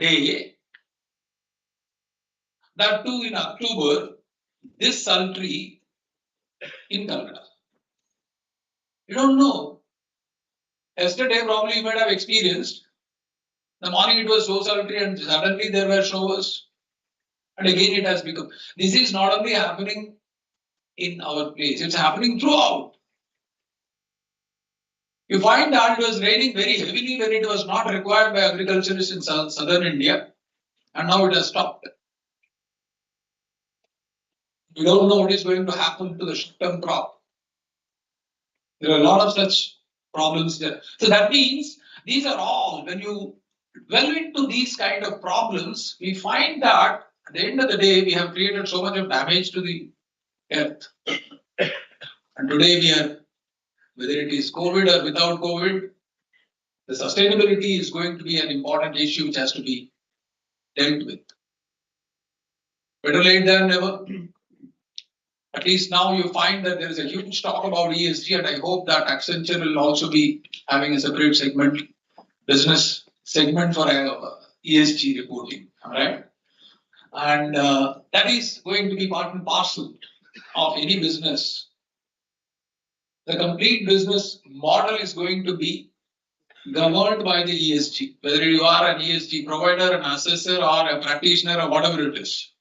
day, that too in October, this sultry in Kolkata. You don't know. Yesterday, probably you might have experienced. The morning it was so sultry, and suddenly there were showers. And again, it has become. This is not only happening in our place, it's happening throughout. You find that it was raining very heavily when it was not required by agriculturists in southern India, and now it has stopped. We don't know what is going to happen to the short-term crop. There are a lot of such problems there. So that means these are all, when you delve into these kind of problems, we find that at the end of the day, we have created so much of damage to the earth. And today we are, whether it is COVID or without COVID, the sustainability is going to be an important issue which has to be dealt with. Better late than never. At least now you find that there is a huge talk about ESG, and I hope that Accenture will also be having a separate segment, business segment for ESG reporting. All right. And that is going to be part and parcel of any business. The complete business model is going to be governed by the ESG, whether you are an ESG provider, an assessor, or a practitioner, or whatever it is.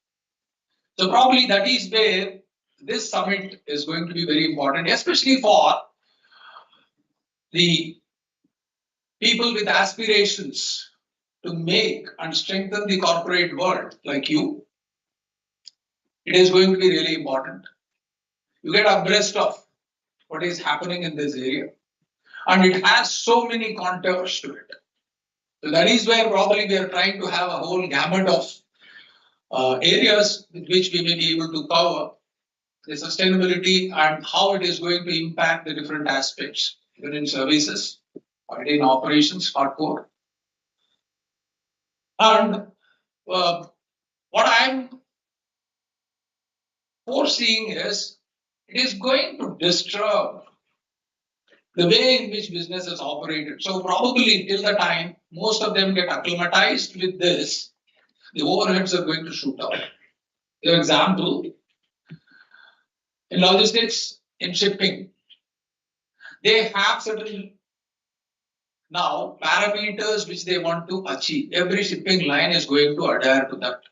So probably that is where this summit is going to be very important, especially for the people with aspirations to make and strengthen the corporate world like you. It is going to be really important. You get abreast of what is happening in this area, and it has so many contours to it. So that is where probably we are trying to have a whole gamut of areas with which we may be able to cover the sustainability and how it is going to impact the different aspects, even in services or in operations, hardcore. And what I'm foreseeing is it is going to disturb the way in which business is operated. So probably till the time most of them get acclimatized with this, the overheads are going to shoot up. For example, in logistics, in shipping, they have certain now parameters which they want to achieve. Every shipping line is going to adhere to that.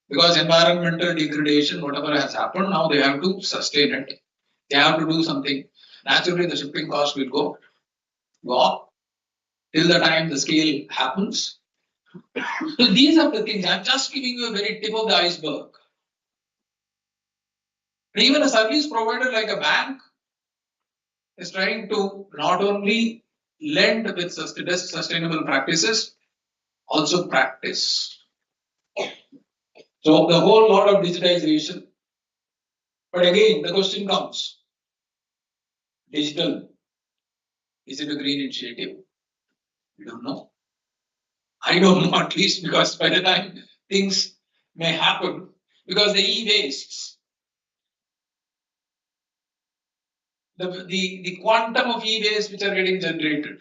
Because environmental degradation, whatever has happened, now they have to sustain it. They have to do something. Naturally, the shipping cost will go up till the time the scale happens. So these are the things. I'm just giving you a very tip of the iceberg. And even a service provider like a bank is trying to not only lend with sustainable practices, also practice. So the whole lot of digitization. But again, the question comes, digital, is it a green initiative? We don't know. I don't know, at least, because by the time things may happen, because the e-wastes, the quantum of e-waste which are getting generated.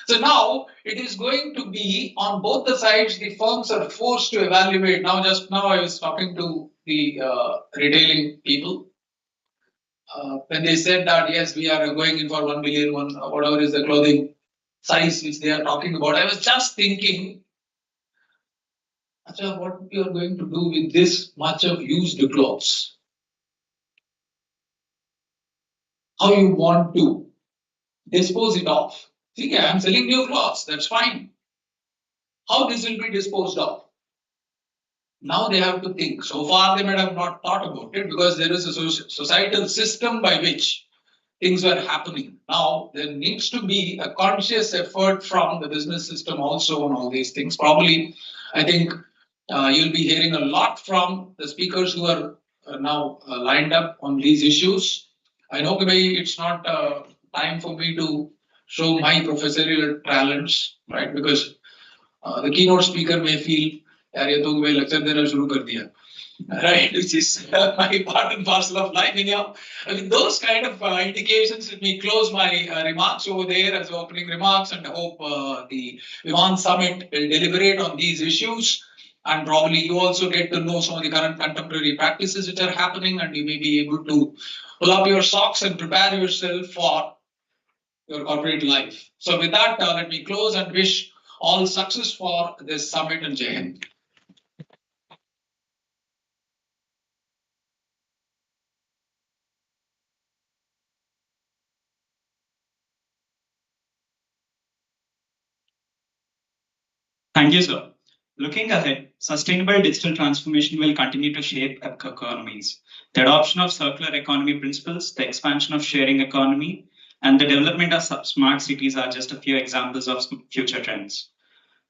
So now it is going to be on both the sides, the firms are forced to evaluate. Just now I was talking to the retailing people. When they said that, yes, we are going in for 1 million, whatever is the clothing size which they are talking about, I was just thinking, Acha, what you are going to do with this much of used clothes? How you want to dispose it off? See, I am selling new clothes, that's fine. How this will be disposed of? Now they have to think. So far they might have not thought about it because there is a societal system by which things were happening. Now there needs to be a conscious effort from the business system also on all these things. Probably, I think you'll be hearing a lot from the speakers who are now lined up on these issues. I know maybe it's not time for me to show my professorial talents, right? Because the keynote speaker may feel, यार ये तो lecture देना शुरू कर दिया. right? Which is my part and parcel of life. Anyhow, I mean, those kind of indications. Let me close my remarks over there as opening remarks, and I hope the Vivaan Summit will deliberate on these issues. And probably you also get to know some of the current contemporary practices which are happening, and you may be able to pull up your socks and prepare yourself for your corporate life. So, with that, let me close and wish all success for this summit and Jai Hind. Thank you, sir. Looking ahead, sustainable digital transformation will continue to shape economies. The adoption of circular economy principles, the expansion of sharing economy, and the development of smart cities are just a few examples of future trends.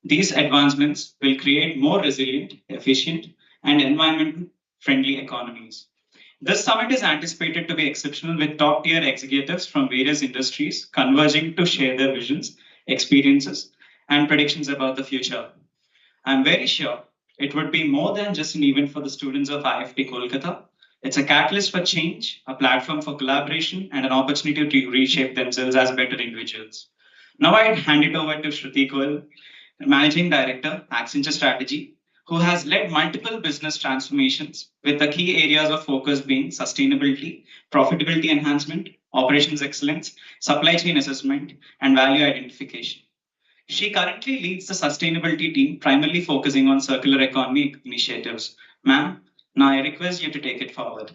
These advancements will create more resilient, efficient, and environment friendly economies. This summit is anticipated to be exceptional with top tier executives from various industries converging to share their visions, experiences, and predictions about the future. I'm very sure it would be more than just an event for the students of IFT Kolkata. It's a catalyst for change, a platform for collaboration, and an opportunity to reshape themselves as better individuals. Now I'd hand it over to Shruti Goel, Managing Director, Accenture Strategy, who has led multiple business transformations with the key areas of focus being sustainability, profitability enhancement, operations excellence, supply chain assessment, and value identification. She currently leads the sustainability team, primarily focusing on circular economy initiatives. Ma'am, now I request you to take it forward.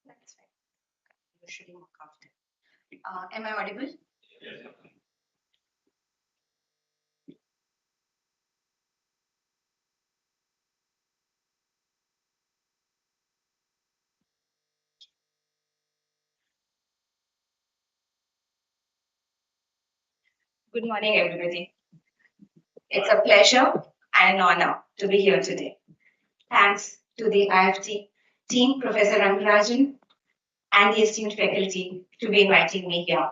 That's right. Usually work after. Am I audible? Good morning, everybody. It's a pleasure and an honor to be here today. Thanks to the IFT team, Professor Rangarajan, and the esteemed faculty to be inviting me here.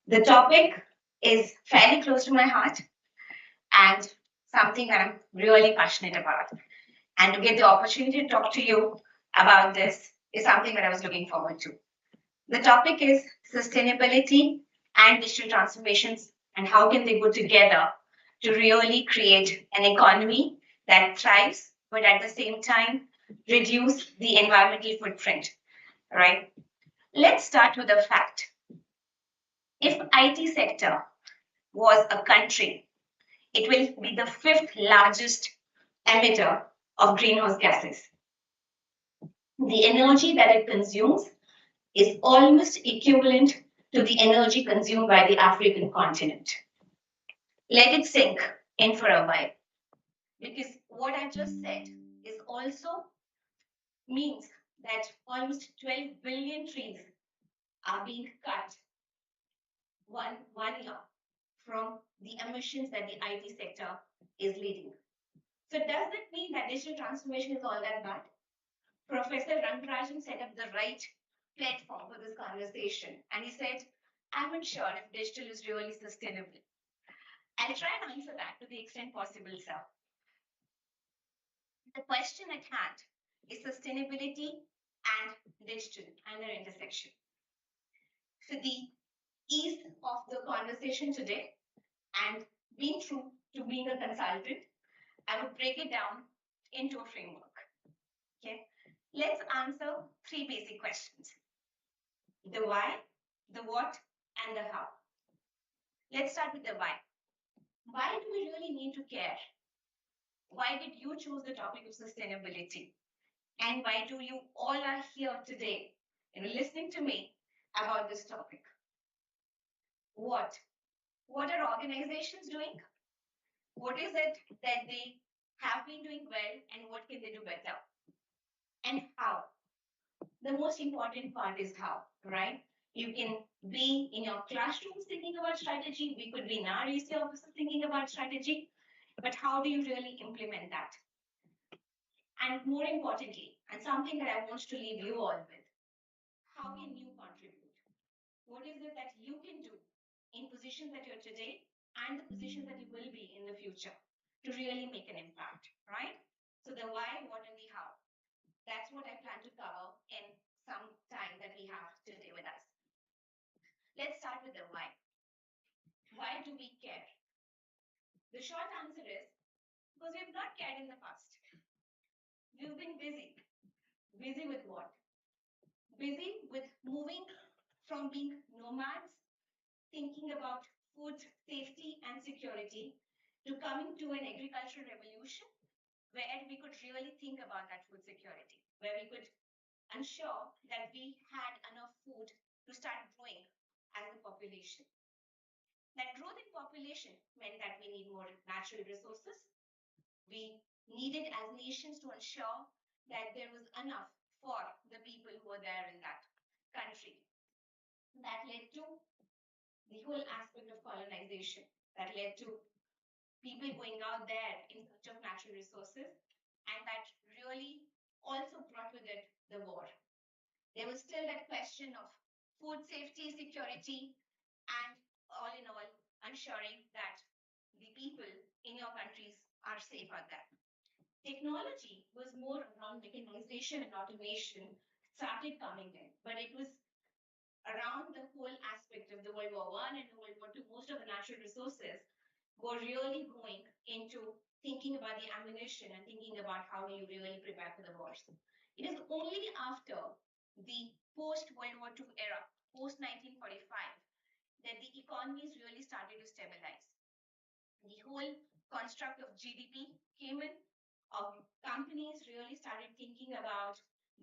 The topic is fairly close to my heart and something that I'm really passionate about. And to get the opportunity to talk to you about this is something that I was looking forward to. The topic is sustainability and digital transformations and how can they go together to really create an economy that thrives, but at the same time reduce the environmental footprint, right? Let's start with a fact. If IT sector was a country, it will be the fifth largest emitter of greenhouse gases. The energy that it consumes is almost equivalent to the energy consumed by the African continent. Let it sink in for a while. Because what I just said is also means that almost 12 billion trees are being cut one year from the emissions that the IT sector is leading. So does that mean that digital transformation is all that bad? Professor Rangarajan set up the right platform for this conversation. And he said, I'm not sure if digital is really sustainable. I'll try and answer that to the extent possible, sir. The question at hand is sustainability and digital and their intersection. So the ease of the conversation today and being true to being a consultant, I would break it down into a framework. Okay, let's answer three basic questions: the why, the what, and the how. Let's start with the why. Why do we really need to care? Why did you choose the topic of sustainability? And why do you all are here today, listening to me about this topic? What? What are organizations doing? What is it that they have been doing well, and what can they do better? And how? The most important part is how, right? You can be in your classrooms thinking about strategy. We could be in our EC offices thinking about strategy. But how do you really implement that? And more importantly, and something that I want to leave you all with, how can you contribute? What is it that you can do in positions that you're today and the positions that you will be in the future to really make an impact, right? So the why, what, and the how. That's what I plan to cover in some time that we have today with us. Let's start with the why. Why do we care? The short answer is because we've not cared in the past. We've been busy. Busy with what? Busy with moving from being nomads, thinking about food safety and security, to coming to an agricultural revolution where we could really think about that food security, where we could ensure that we had enough food to start growing as a population. That growth in population meant that we need more natural resources. We needed as nations to ensure that there was enough for the people who were there in that country. That led to the whole aspect of colonization, that led to people going out there in search of natural resources, and that really also brought with it the war. There was still that question of food safety, security, and all in all, ensuring that the people in your countries are safe out there. Technology was more around mechanization and automation started coming in, but it was around the whole aspect of the World War I and the World War II. Most of the natural resources were really going into thinking about the ammunition and thinking about how do you really prepare for the wars. It is only after the post-World War II era, post-1945, that the economies really started to stabilize. The whole construct of GDP came in. Companies really started thinking about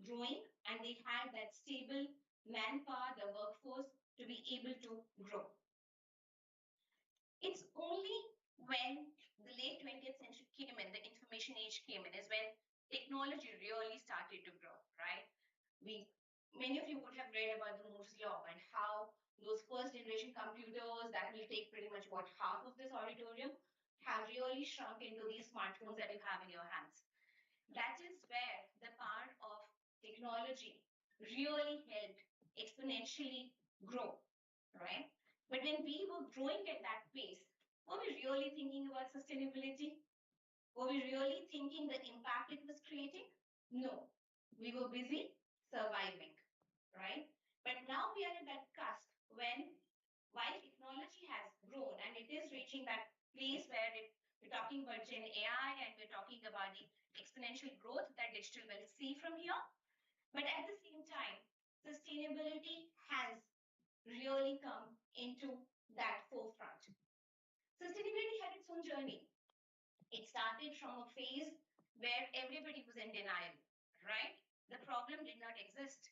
growing, and they had that stable manpower, the workforce, to be able to grow. It's only when the late 20th century came in, the information age came in, is when technology really started to grow, right? Many of you would have read about the Moore's law and how those first generation computers that will take pretty much what half of this auditorium have really shrunk into these smartphones that you have in your hands. That is where the power of technology really helped exponentially grow, right? But when we were growing at that pace, were we really thinking about sustainability? Were we really thinking the impact it was creating? No. We were busy surviving, right? But now we are at that cusp when, while technology has grown and it is reaching that place where we're talking about Gen AI and we're talking about the exponential growth that digital will see from here. But at the same time, sustainability has really come into that forefront. Sustainability had its own journey. It started from a phase where everybody was in denial, right? The problem did not exist.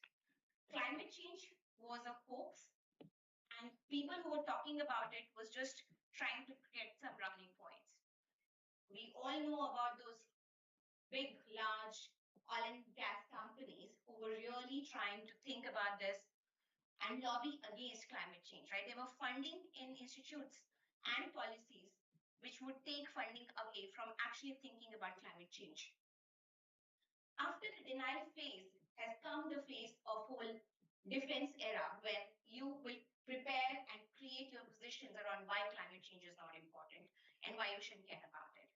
Climate change was a hoax, and people who were talking about it was just trying to get some browning points. We all know about those big, large oil and gas companies who were really trying to think about this and lobby against climate change, right? They were funding in institutes and policies which would take funding away from actually thinking about climate change. After the denial phase has come the phase of whole defense era where you will prepare and create your positions around why climate change is not important and why you should care about it.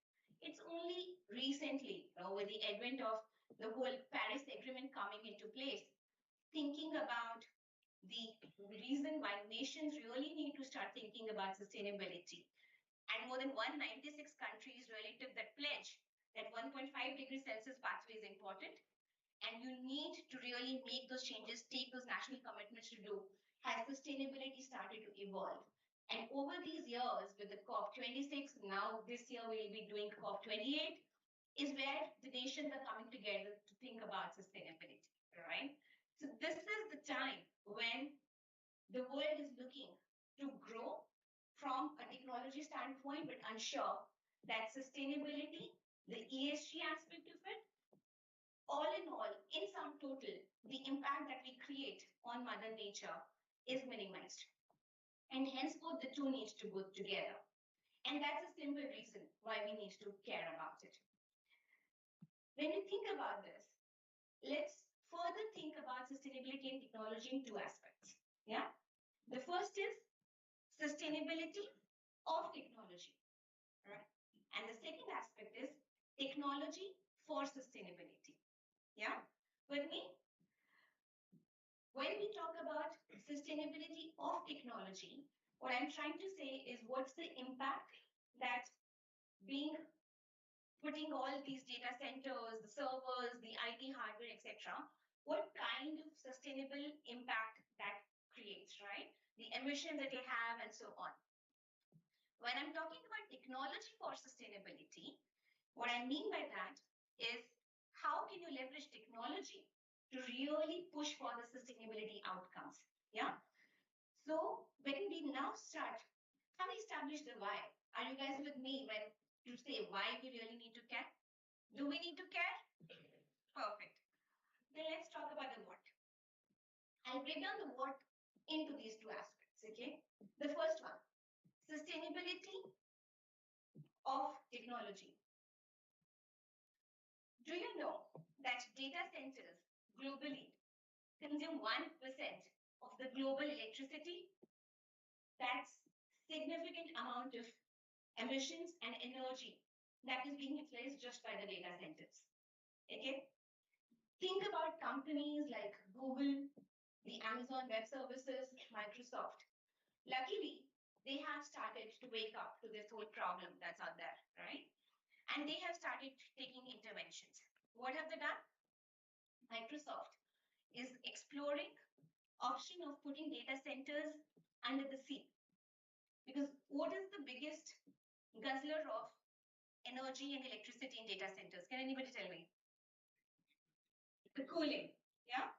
It's only recently, with the advent of the whole Paris Agreement coming into place, thinking about the reason why nations really need to start thinking about sustainability. And more than 196 countries really took that pledge that 1.5 degrees Celsius pathway is important. And you need to really make those changes, take those national commitments to do, has sustainability started to evolve. And over these years, with the COP26, now this year we'll be doing COP28, is where the nations are coming together to think about sustainability, right? So this is the time when the world is looking to grow from a technology standpoint, but unsure that sustainability, the ESG aspect of it, all in all, in sum total, the impact that we create on Mother Nature is minimized. And henceforth, the two need to go together. And that's a simple reason why we need to care about it. When you think about this, let's further think about sustainability and technology in two aspects. Yeah. The first is sustainability of technology. Right? And the second aspect is technology for sustainability. Yeah, with me? When we talk about sustainability of technology, what I'm trying to say is what's the impact that putting all these data centers, the servers, the IT hardware, etc., what kind of sustainable impact that creates, right? The emissions that they have and so on. When I'm talking about technology for sustainability, what I mean by that is how can you leverage technology to really push for the sustainability outcomes? Yeah. So when we now start, have we established the why? Are you guys with me when you say why we really need to care? Do we need to care? Perfect. Then let's talk about the what. I'll break down the what into these two aspects. Okay. The first one, sustainability of technology. Do you know that data centers globally consume 1% of the global electricity? That's significant amount of emissions and energy that is being utilized just by the data centers. Okay? Think about companies like Google, the Amazon Web Services, Microsoft. Luckily, they have started to wake up to this whole problem that's out there, right? And they have started taking interventions. What have they done? Microsoft is exploring option of putting data centers under the sea. Because what is the biggest guzzler of energy and electricity in data centers? Can anybody tell me? The cooling, yeah?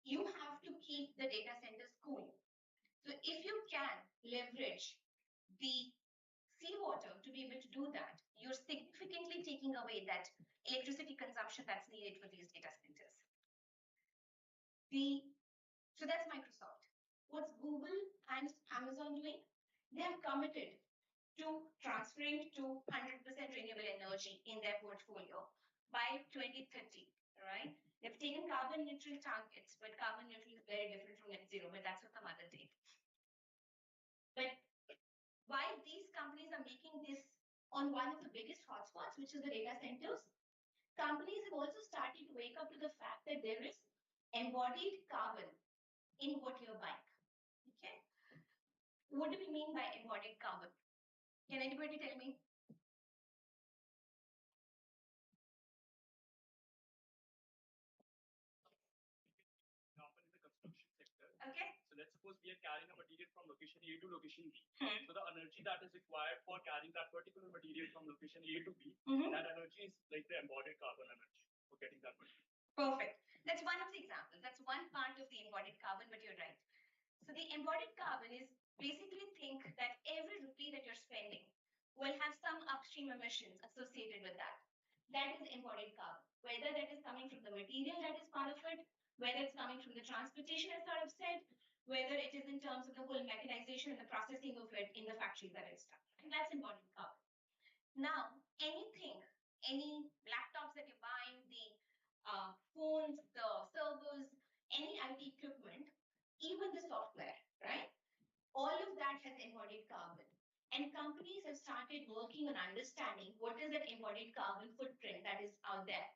You have to keep the data centers cool. So if you can leverage the seawater to be able to do that, you're significantly taking away that electricity consumption that's needed for these data centers. So that's Microsoft. What's Google and Amazon doing? They have committed to transferring to 100% renewable energy in their portfolio by 2030, right? They've taken carbon neutral targets, but carbon neutral is very different from net zero, but that's for some other day. But why these companies are making this on one of the biggest hotspots, which is the data centers, companies have also started to wake up to the fact that there is embodied carbon in what you're buying. Okay. What do we mean by embodied carbon? Can anybody tell me? Example in the construction sector. Okay. So let's suppose we are carrying a material from location A to location B. So the energy that is required for carrying that particular material from location A to B, that energy is like the embodied carbon energy for getting that material. Perfect. That's one of the examples. That's one part of the embodied carbon, but you're right. So the embodied carbon is basically think that every rupee that you're spending will have some upstream emissions associated with that. That is embodied carbon. Whether that is coming from the material that is part of it, whether it's coming from the transportation, as sort of said, whether it is in terms of the whole mechanization and the processing of it in the factories that it's done. And that's embodied carbon. Now, anything, any laptops that you're buying, the phones, the servers, any IT equipment, even the software, right? All of that has embodied carbon. And companies have started working on understanding what is that embodied carbon footprint that is out there.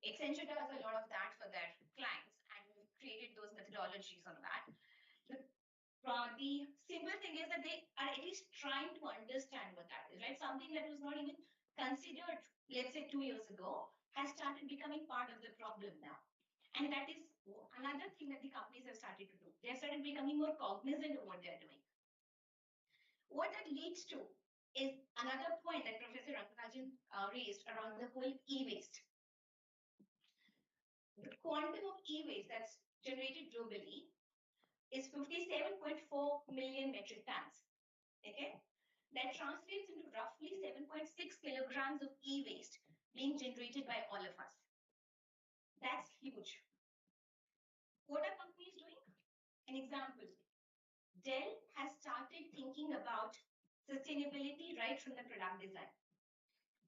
Accenture does a lot of that for their clients and created those methodologies on that. The simple thing is that they are at least trying to understand what that is, right? Something that was not even considered, let's say 2 years ago, has started becoming part of the problem now. And that is another thing that the companies have started to do. They have started becoming more cognizant of what they're doing. What that leads to is another point that Professor Rangarajan raised around the whole e-waste. The quantum of e-waste that's generated globally is 57.4 million metric tons. Okay, that translates into roughly 7.6 kilograms of e-waste being generated by all of us. That's huge. What are companies doing? An example, Dell has started thinking about sustainability right from the product design.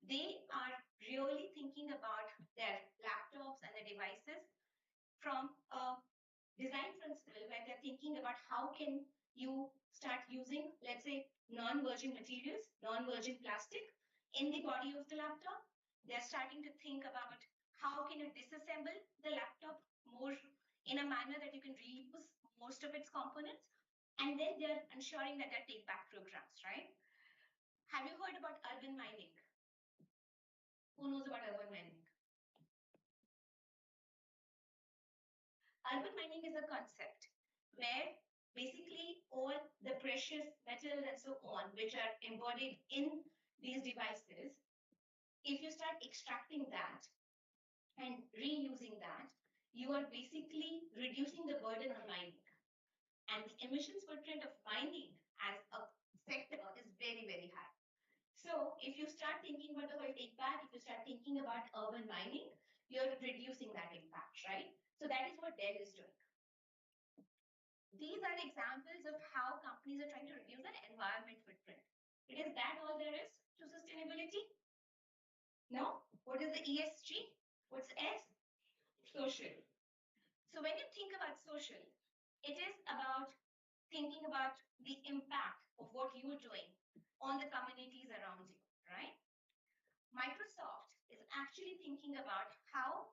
They are really thinking about their laptops and their devices from a design principle where they're thinking about how can you start using, let's say, non-virgin materials, non-virgin plastic in the body of the laptop. They're starting to think about how can you disassemble the laptop more in a manner that you can reuse most of its components. And then they're ensuring that they're take-back programs, right? Have you heard about urban mining? Who knows about urban mining? Urban mining is a concept where basically all the precious metals and so on, which are embodied in these devices, if you start extracting that and reusing that, you are basically reducing the burden on mining. And the emissions footprint of mining as a sector is very, very high. So if you start thinking about the whole take-back, if you start thinking about urban mining, you're reducing that impact, right? So that is what Dell is doing. These are examples of how companies are trying to reduce their environment footprint. Is that all there is to sustainability? No? What is the ESG? What's S? Social. So when you think about social, it is about thinking about the impact of what you're doing on the communities around you, right? Microsoft is actually thinking about how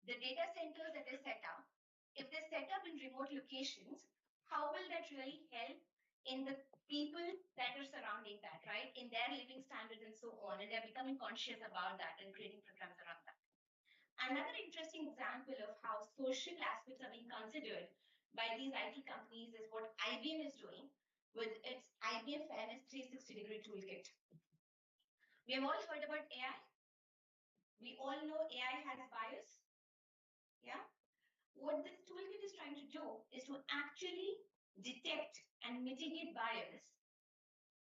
the data centers that they set up, if they set up in remote locations, how will that really help in the people that are surrounding that, right? In their living standards and so on. And they're becoming conscious about that and creating programs around that. Another interesting example of how social aspects are being considered by these IT companies is what IBM is doing with its IBM Fairness 360-degree toolkit. We have all heard about AI. We all know AI has bias. Yeah. What this toolkit is trying to do is to actually detect and mitigate bias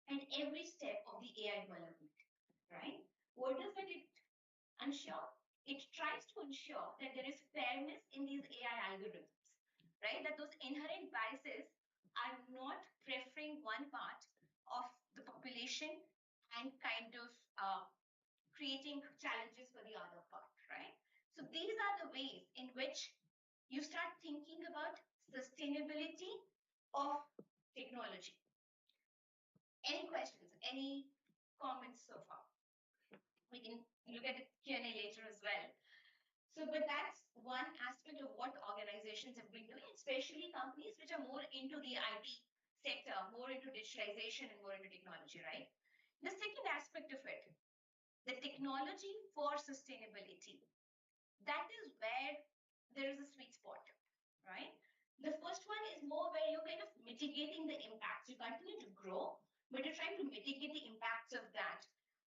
at every step of the AI development, right? What does it ensure? It tries to ensure that there is fairness in these AI algorithms, right? That those inherent biases are not preferring one part of the population and kind of creating challenges for the other part, right? So these are the ways in which you start thinking about sustainability of technology. Any questions? Any comments so far? We can look at the Q&A later as well. So, but that's one aspect of what organizations have been doing, especially companies which are more into the IT sector, more into digitalization and more into technology, right? The second aspect of it, the technology for sustainability, that is where there is a sweet spot, right? The first one is more where you're kind of mitigating the impacts. You continue to grow, but you're trying to mitigate the impacts of that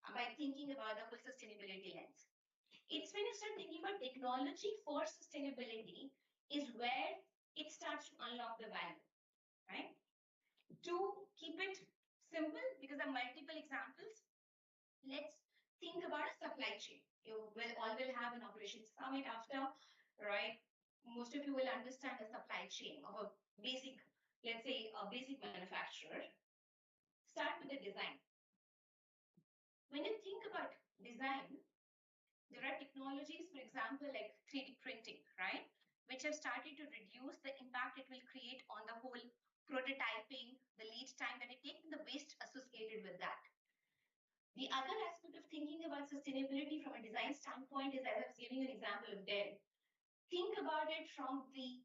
by thinking about the whole sustainability lens. It's when you start thinking about technology for sustainability is where it starts to unlock the value, right? To keep it simple, because there are multiple examples, let's think about a supply chain. You will all will have an operations summit after, right? Most of you will understand the supply chain of a basic, let's say a basic manufacturer. Start with the design. When you think about design, there are technologies, for example, like 3D printing, right? Which have started to reduce the impact it will create on the whole prototyping, the lead time that it takes, and the waste associated with that. The other aspect of thinking about sustainability from a design standpoint is, as I was giving you an example of Dell, think about it from the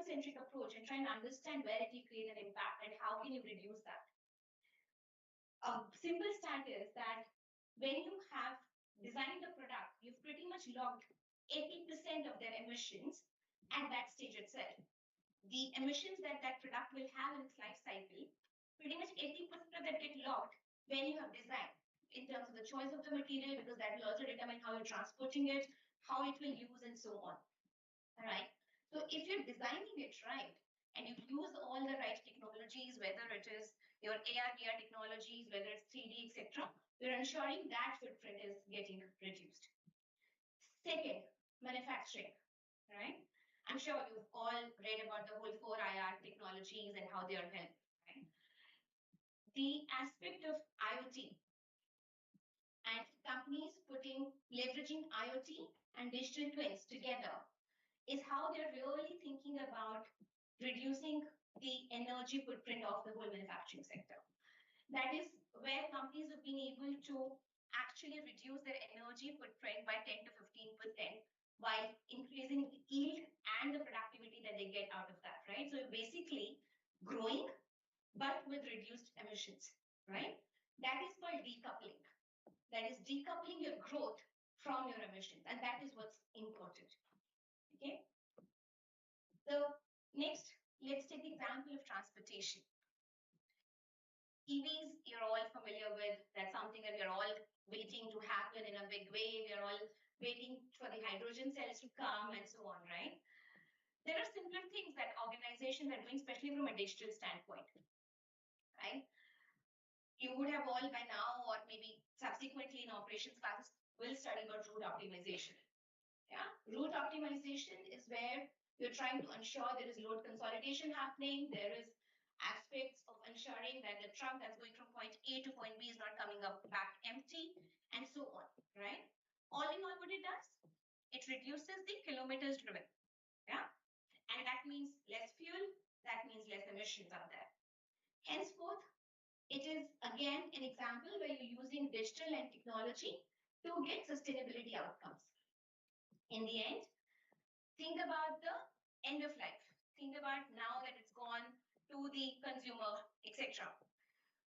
customer-centric approach and try and understand where it will create an impact and how can you reduce that. A simple stat is that when you have designed a product, you've pretty much logged 80% of their emissions at that stage itself. The emissions that that product will have in its life cycle, pretty much 80% of that get logged when you have designed in terms of the choice of the material, because that will also determine how you're transporting it, how it will use, and so on. All right. So if you're designing it right and you use all the right technologies, whether it is your AR/VR technologies, whether it's 3D, etc., you're ensuring that footprint is getting reduced. Second, manufacturing. Right. I'm sure you've all read about the whole 4IR technologies and how they are helping. Right? The aspect of IoT and companies leveraging IoT and digital twins together is how they're really thinking about reducing the energy footprint of the whole manufacturing sector. That is where companies have been able to actually reduce their energy footprint by 10 to 15% while increasing the yield and the productivity that they get out of that, right? So basically growing, but with reduced emissions, right? That is called decoupling. That is decoupling your growth from your emissions, and that is what's important, okay? So next, let's take the example of transportation. EVs, you're all familiar with. That's something that we're all waiting to happen in a big way. We're all waiting for the hydrogen cells to come and so on, right? There are simpler things that organizations are doing, especially from a digital standpoint, right? You would have all by now, or maybe subsequently in operations classes, will study about route optimization. Yeah, route optimization is where you're trying to ensure there is load consolidation happening. There is aspects of ensuring that the truck that's going from point A to point B is not coming up back empty, and so on, right? All in all, what it does, it reduces the kilometers driven, yeah? And that means less fuel, that means less emissions out there. Henceforth, it is again an example where you're using digital and technology to get sustainability outcomes. In the end, think about the end of life. Think about now that it's gone to the consumer, etc.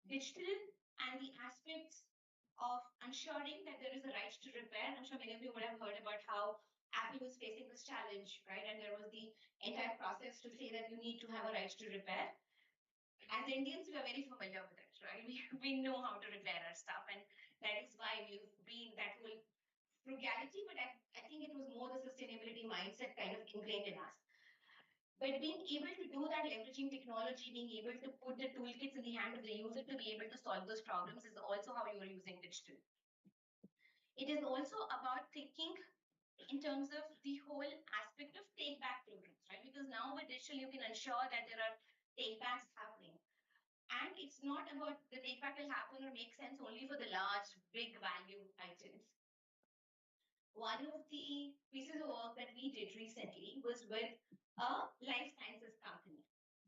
Digital and the aspects of ensuring that there is a right to repair. I'm sure many of you would have heard about how Apple was facing this challenge, right? And there was the entire process to say that you need to have a right to repair. As Indians, we are very familiar with it, right? We know how to repair our stuff, and that is why we've been that whole frugality, but I think it was more the sustainability mindset kind of ingrained in us. But being able to do that, leveraging technology, being able to put the toolkits in the hand of the user to be able to solve those problems is also how you are using digital. It is also about thinking in terms of the whole aspect of take-back programs, right? Because now with digital, you can ensure that there are take-backs happening. And it's not about the take-back will happen or make sense only for the large, big value items. One of the pieces of work that we did recently was with a life sciences company.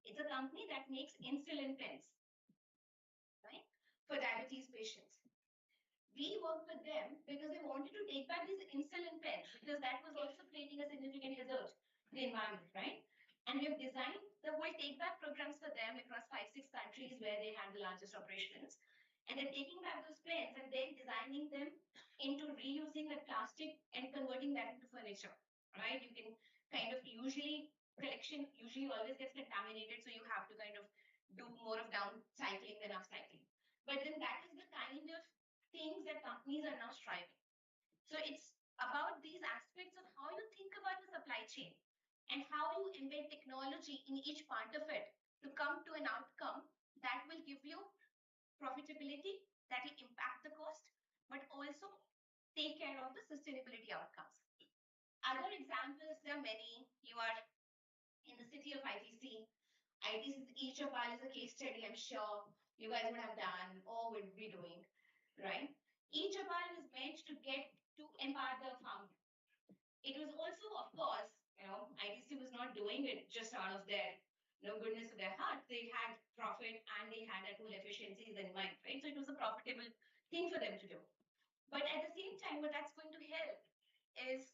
It's a company that makes insulin pens, right, for diabetes patients. We worked with them because they wanted to take back these insulin pens because that was also creating a significant hazard to the environment, right? And we have designed the whole take-back programs for them across 5-6 countries where they had the largest operations. And they're taking back those pens and then designing them into reusing the plastic and converting that into furniture, right? You can kind of collection usually always gets contaminated, so you have to kind of do more of downcycling than upcycling. But then that is the kind of things that companies are now striving. So it's about these aspects of how you think about the supply chain and how you embed technology in each part of it to come to an outcome that will give you profitability, that will impact the cost, but also take care of the sustainability outcomes. Other examples, there are many. You are in the city of ITC. ITC's e-Chapal is a case study I'm sure you guys would have done or would be doing, right? E-Chapal was meant to empower the farmer. It was also, of course, ITC was not doing it just out of their goodness of their heart. They had profit and they had that whole efficiencies in mind, right? So it was a profitable thing for them to do. But at the same time, what that's going to help is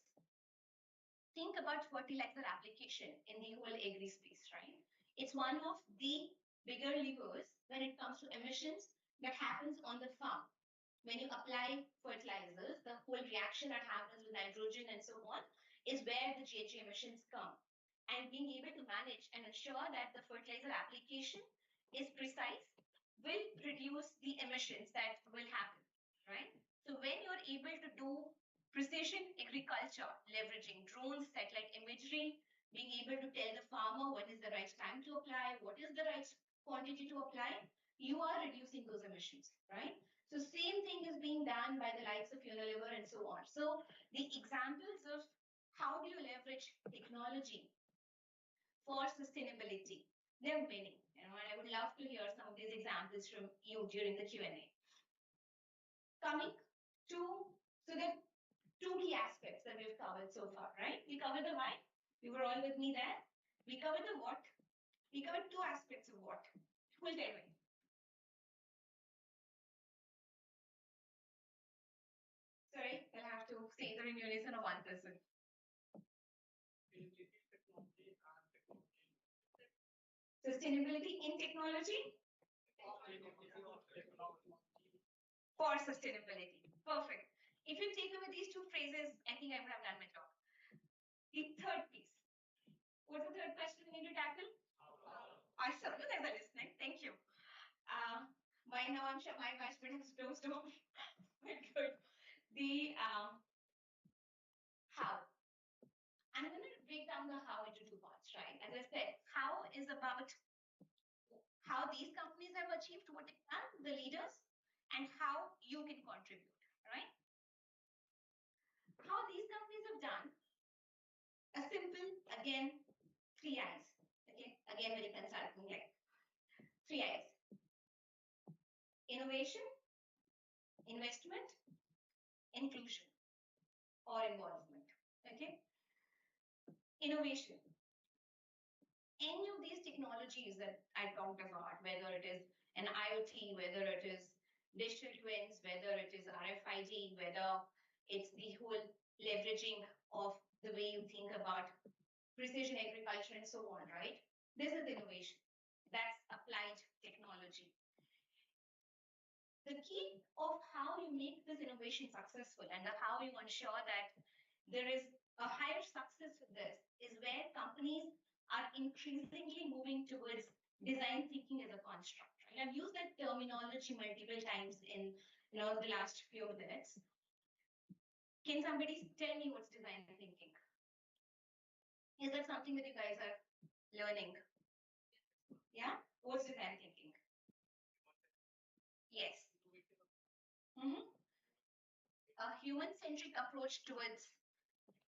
think about fertilizer application in the whole agri space, right? It's one of the bigger levers when it comes to emissions that happens on the farm. When you apply fertilizers, the whole reaction that happens with nitrogen and so on is where the GHG emissions come. And being able to manage and ensure that the fertilizer application is precise will reduce the emissions that will happen, right? So when you're able to do precision agriculture, leveraging drones, satellite imagery, being able to tell the farmer when is the right time to apply, what is the right quantity to apply, you are reducing those emissions, right? So same thing is being done by the likes of Unilever and so on. So the examples of how do you leverage technology for sustainability, there are many, and I would love to hear some of these examples from you during the Q&A. Coming to, so there are two key aspects that we've covered so far, right? We covered the why, you were all with me there. We covered the what, we covered two aspects of what. Who will tell me? Sorry, I'll have to say either in unison or one person. Sustainability in technology? For sustainability. Perfect. If you take away these two phrases, I think I would have done my job. The third piece. What's the third question we need to tackle? Awesome. You guys are listening. Thank you. By now, I'm sure my husband has closed off. Very good. The how. I'm going to break down the how into two parts, right? As I said, how is about how these companies have achieved what they've done, the leaders, and how you can contribute, right? How these companies have done, a simple, again, 3 I's. Okay, again, very consulting, like 3 I's. Innovation, investment, inclusion, or involvement. Okay. Innovation. Any of these technologies that I talked about, whether it is an IoT, whether it is digital twins, whether it is RFID, whether it's the whole leveraging of the way you think about precision agriculture and so on, right? This is innovation. That's applied technology. The key of how you make this innovation successful and how you ensure that there is a higher success with this is where companies are increasingly moving towards design thinking as a construct. Right? I've used that terminology multiple times in the last few minutes. Can somebody tell me what's design thinking? Is that something that you guys are learning? Yeah? What's design thinking? Yes. A human-centric approach towards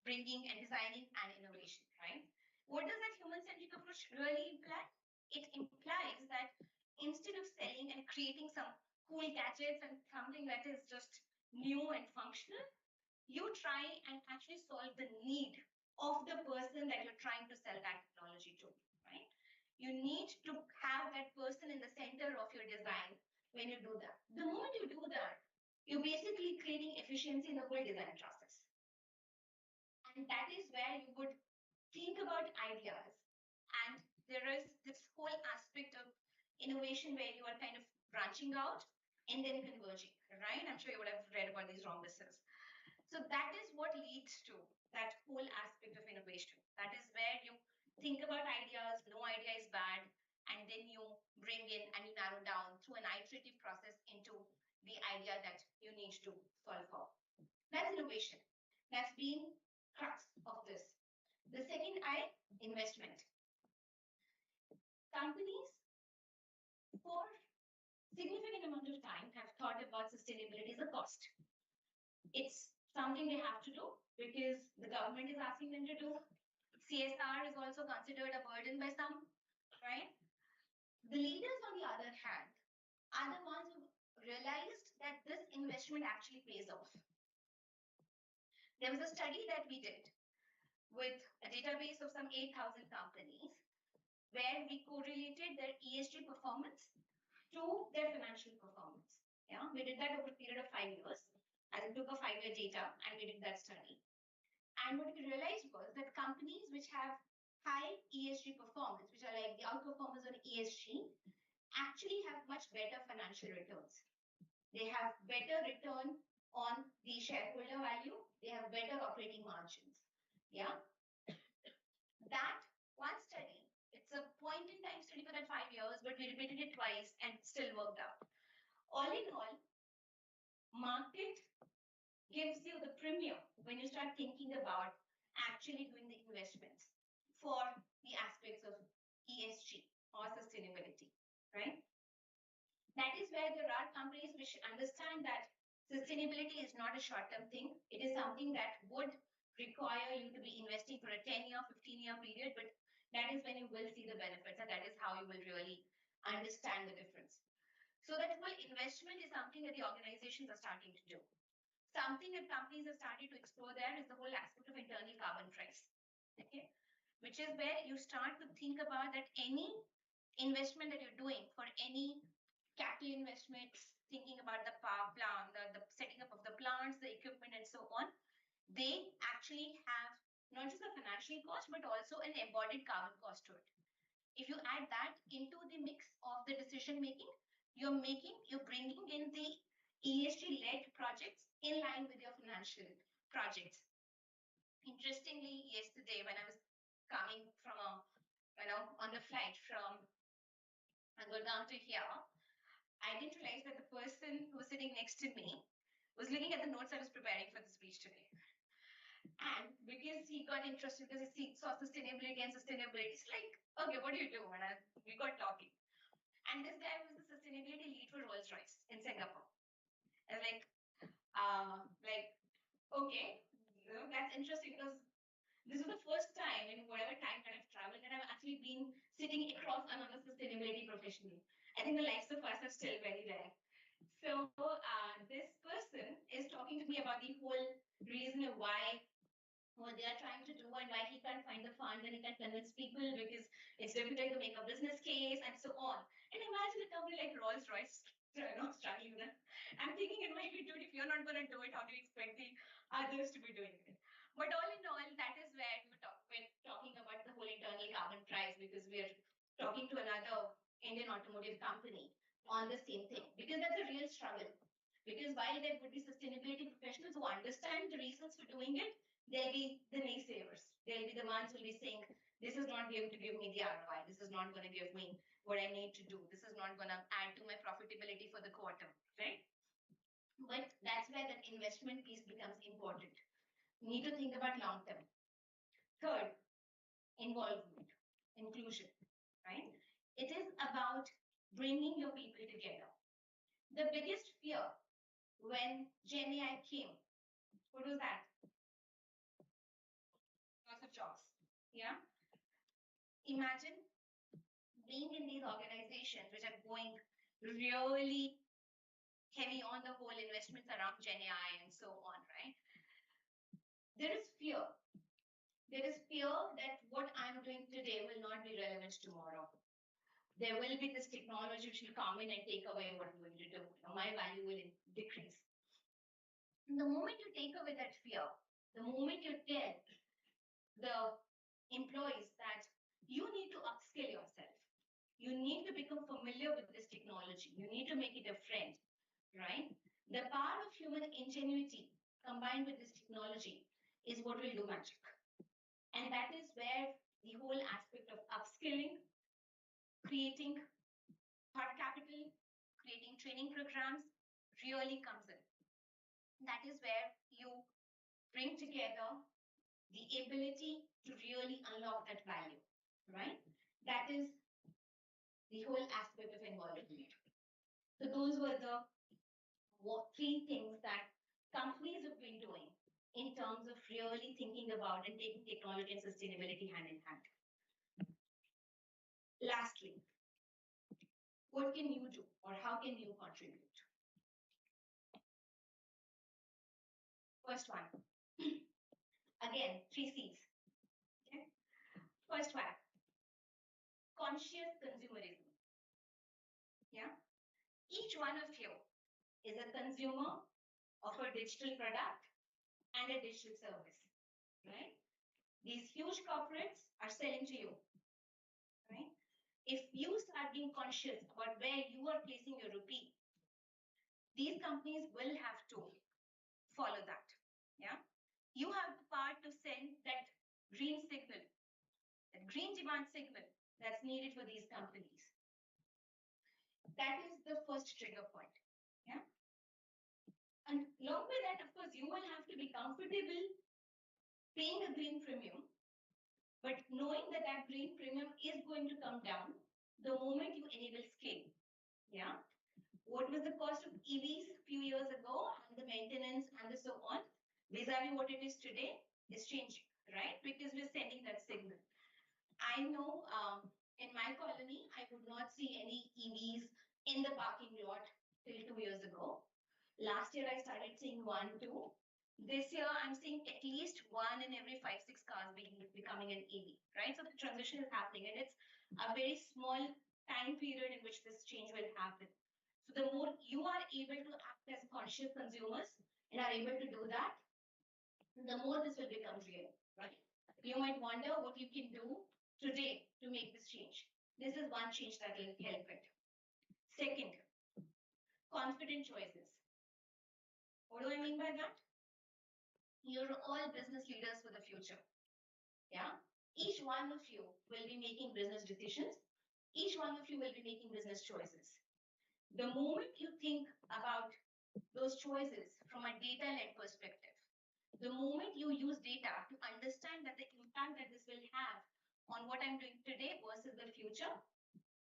bringing and designing an innovation, right? What does that human-centric approach really imply? It implies that instead of selling and creating some cool gadgets and something that is just new and functional, you try and actually solve the need of the person that you're trying to sell that technology to, right? You need to have that person in the center of your design when you do that. The moment you do that, you're basically creating efficiency in the whole design process. And that is where you would think about ideas. And there is this whole aspect of innovation where you are kind of branching out and then converging, right? I'm sure you would have read about these rhombuses. So that is what leads to that whole aspect of innovation. That is where you think about ideas, no idea is bad, and then you bring in and you narrow down through an iterative process into the idea that you need to solve for. That's innovation. That's been crux of this. The second I, investment. Companies for significant amount of time have thought about sustainability as a cost. It's something they have to do because the government is asking them to do. CSR is also considered a burden by some, right? The leaders, on the other hand, are the ones who realized that this investment actually pays off. There was a study that we did with a database of some 8,000 companies where we correlated their ESG performance to their financial performance. Yeah, we did that over a period of 5 years. As we took a 5-year data and we did that study. And what we realized was that companies which have high ESG performance, which are like the outperformers on ESG, actually have much better financial returns. They have better return on the shareholder value. They have better operating margins. Yeah. That one study, it's a point in time study for that 5 years, but we repeated it twice and still worked out. All in all, market gives you the premium when you start thinking about actually doing the investments for the aspects of ESG or sustainability, right? That is where there are companies which understand that sustainability is not a short-term thing. It is something that would require you to be investing for a 10-year, 15-year period, but that is when you will see the benefits, and that is how you will really understand the difference. So that whole investment is something that the organizations are starting to do. Something that companies have started to explore there is the whole aspect of internal carbon price, okay? Which is where you start to think about that any investment that you're doing for any capital investments, thinking about the power plant, the setting up of the plants, the equipment, and so on, they actually have not just a financial cost, but also an embodied carbon cost to it. If you add that into the mix of the decision making, you're bringing in the ESG-led projects in line with your financial projects. Interestingly, yesterday when I was coming from on the flight from Gurgaon to here, I didn't realize that the person who was sitting next to me was looking at the notes I was preparing for the speech today. And because he got interested because he saw sustainability and sustainability, it's like, okay, what do you do? And we got talking. And this guy was the sustainability lead for Rolls-Royce in Singapore. And okay, that's interesting because this is the first time in whatever time that I've traveled that I've actually been sitting across another sustainability professional. I think the likes of us are still very rare. So this person is talking to me about the whole reason of why what they are trying to do and why he can't find the funds and he can't convince people because it's difficult to make a business case and so on. And imagine a company like Rolls-Royce struggling with that. I'm thinking in my head, dude, if you're not going to do it, how do you expect the others to be doing it? But all in all, that is where we're talking about the whole internal carbon price because we're talking to another Indian automotive company on the same thing because that's a real struggle. Because while there would be sustainability professionals who understand the reasons for doing it, there'll be the naysayers. There'll be the ones who'll be saying, this is not going to give me the ROI. This is not going to give me what I need to do. This is not going to add to my profitability for the quarter, right? But that's where that investment piece becomes important. You need to think about long term. Third, involvement, inclusion, right? It is about bringing your people together. The biggest fear when Gen AI came, what was that? Lots of jobs. Yeah. Imagine being in these organizations which are going really heavy on the whole investments around Gen AI and so on, right? There is fear. There is fear that what I'm doing today will not be relevant tomorrow. There will be this technology which will come in and take away what I'm going to do. My value will decrease. And the moment you take away that fear, the moment you tell the employees that you need to upskill yourself, you need to become familiar with this technology, you need to make it a friend, right? The power of human ingenuity combined with this technology is what will do magic. And that is where the whole aspect of upskilling, creating thought capital, creating training programs really comes in. That is where you bring together the ability to really unlock that value, right? That is the whole aspect of involvement. So those were the three things that companies have been doing in terms of really thinking about and taking technology and sustainability hand in hand. Lastly, what can you do or how can you contribute? First one, again, 3 C's. Okay? First one, conscious consumerism. Yeah. Each one of you is a consumer of a digital product and a digital service. right? These huge corporates are selling to you, right? If you start being conscious about where you are placing your rupee, these companies will have to follow that. Yeah. You have the power to send that green signal, that green demand signal that's needed for these companies. That is the first trigger point. Yeah. And along with that, of course, you will have to be comfortable paying a green premium, but knowing that that green premium is going to come down the moment you enable scale. Yeah. What was the cost of EVs a few years ago and the maintenance and the so on, vis-a-vis what it is today is changing, right? Because we're sending that signal. I know in my colony, I would not see any EVs in the parking lot till 2 years ago. Last year, I started seeing one, two. This year, I'm seeing at least one in every 5, 6 cars becoming an EV, right? So the transition is happening, and it's a very small time period in which this change will happen. So the more you are able to act as conscious consumers and are able to do that, the more this will become real, right? You might wonder what you can do today to make this change. This is one change that will help it. Second, confident choices. What do I mean by that? You're all business leaders for the future. Yeah? Each one of you will be making business decisions. Each one of you will be making business choices. The moment you think about those choices from a data-led perspective, the moment you use data to understand that the impact that this will have on what I'm doing today versus the future,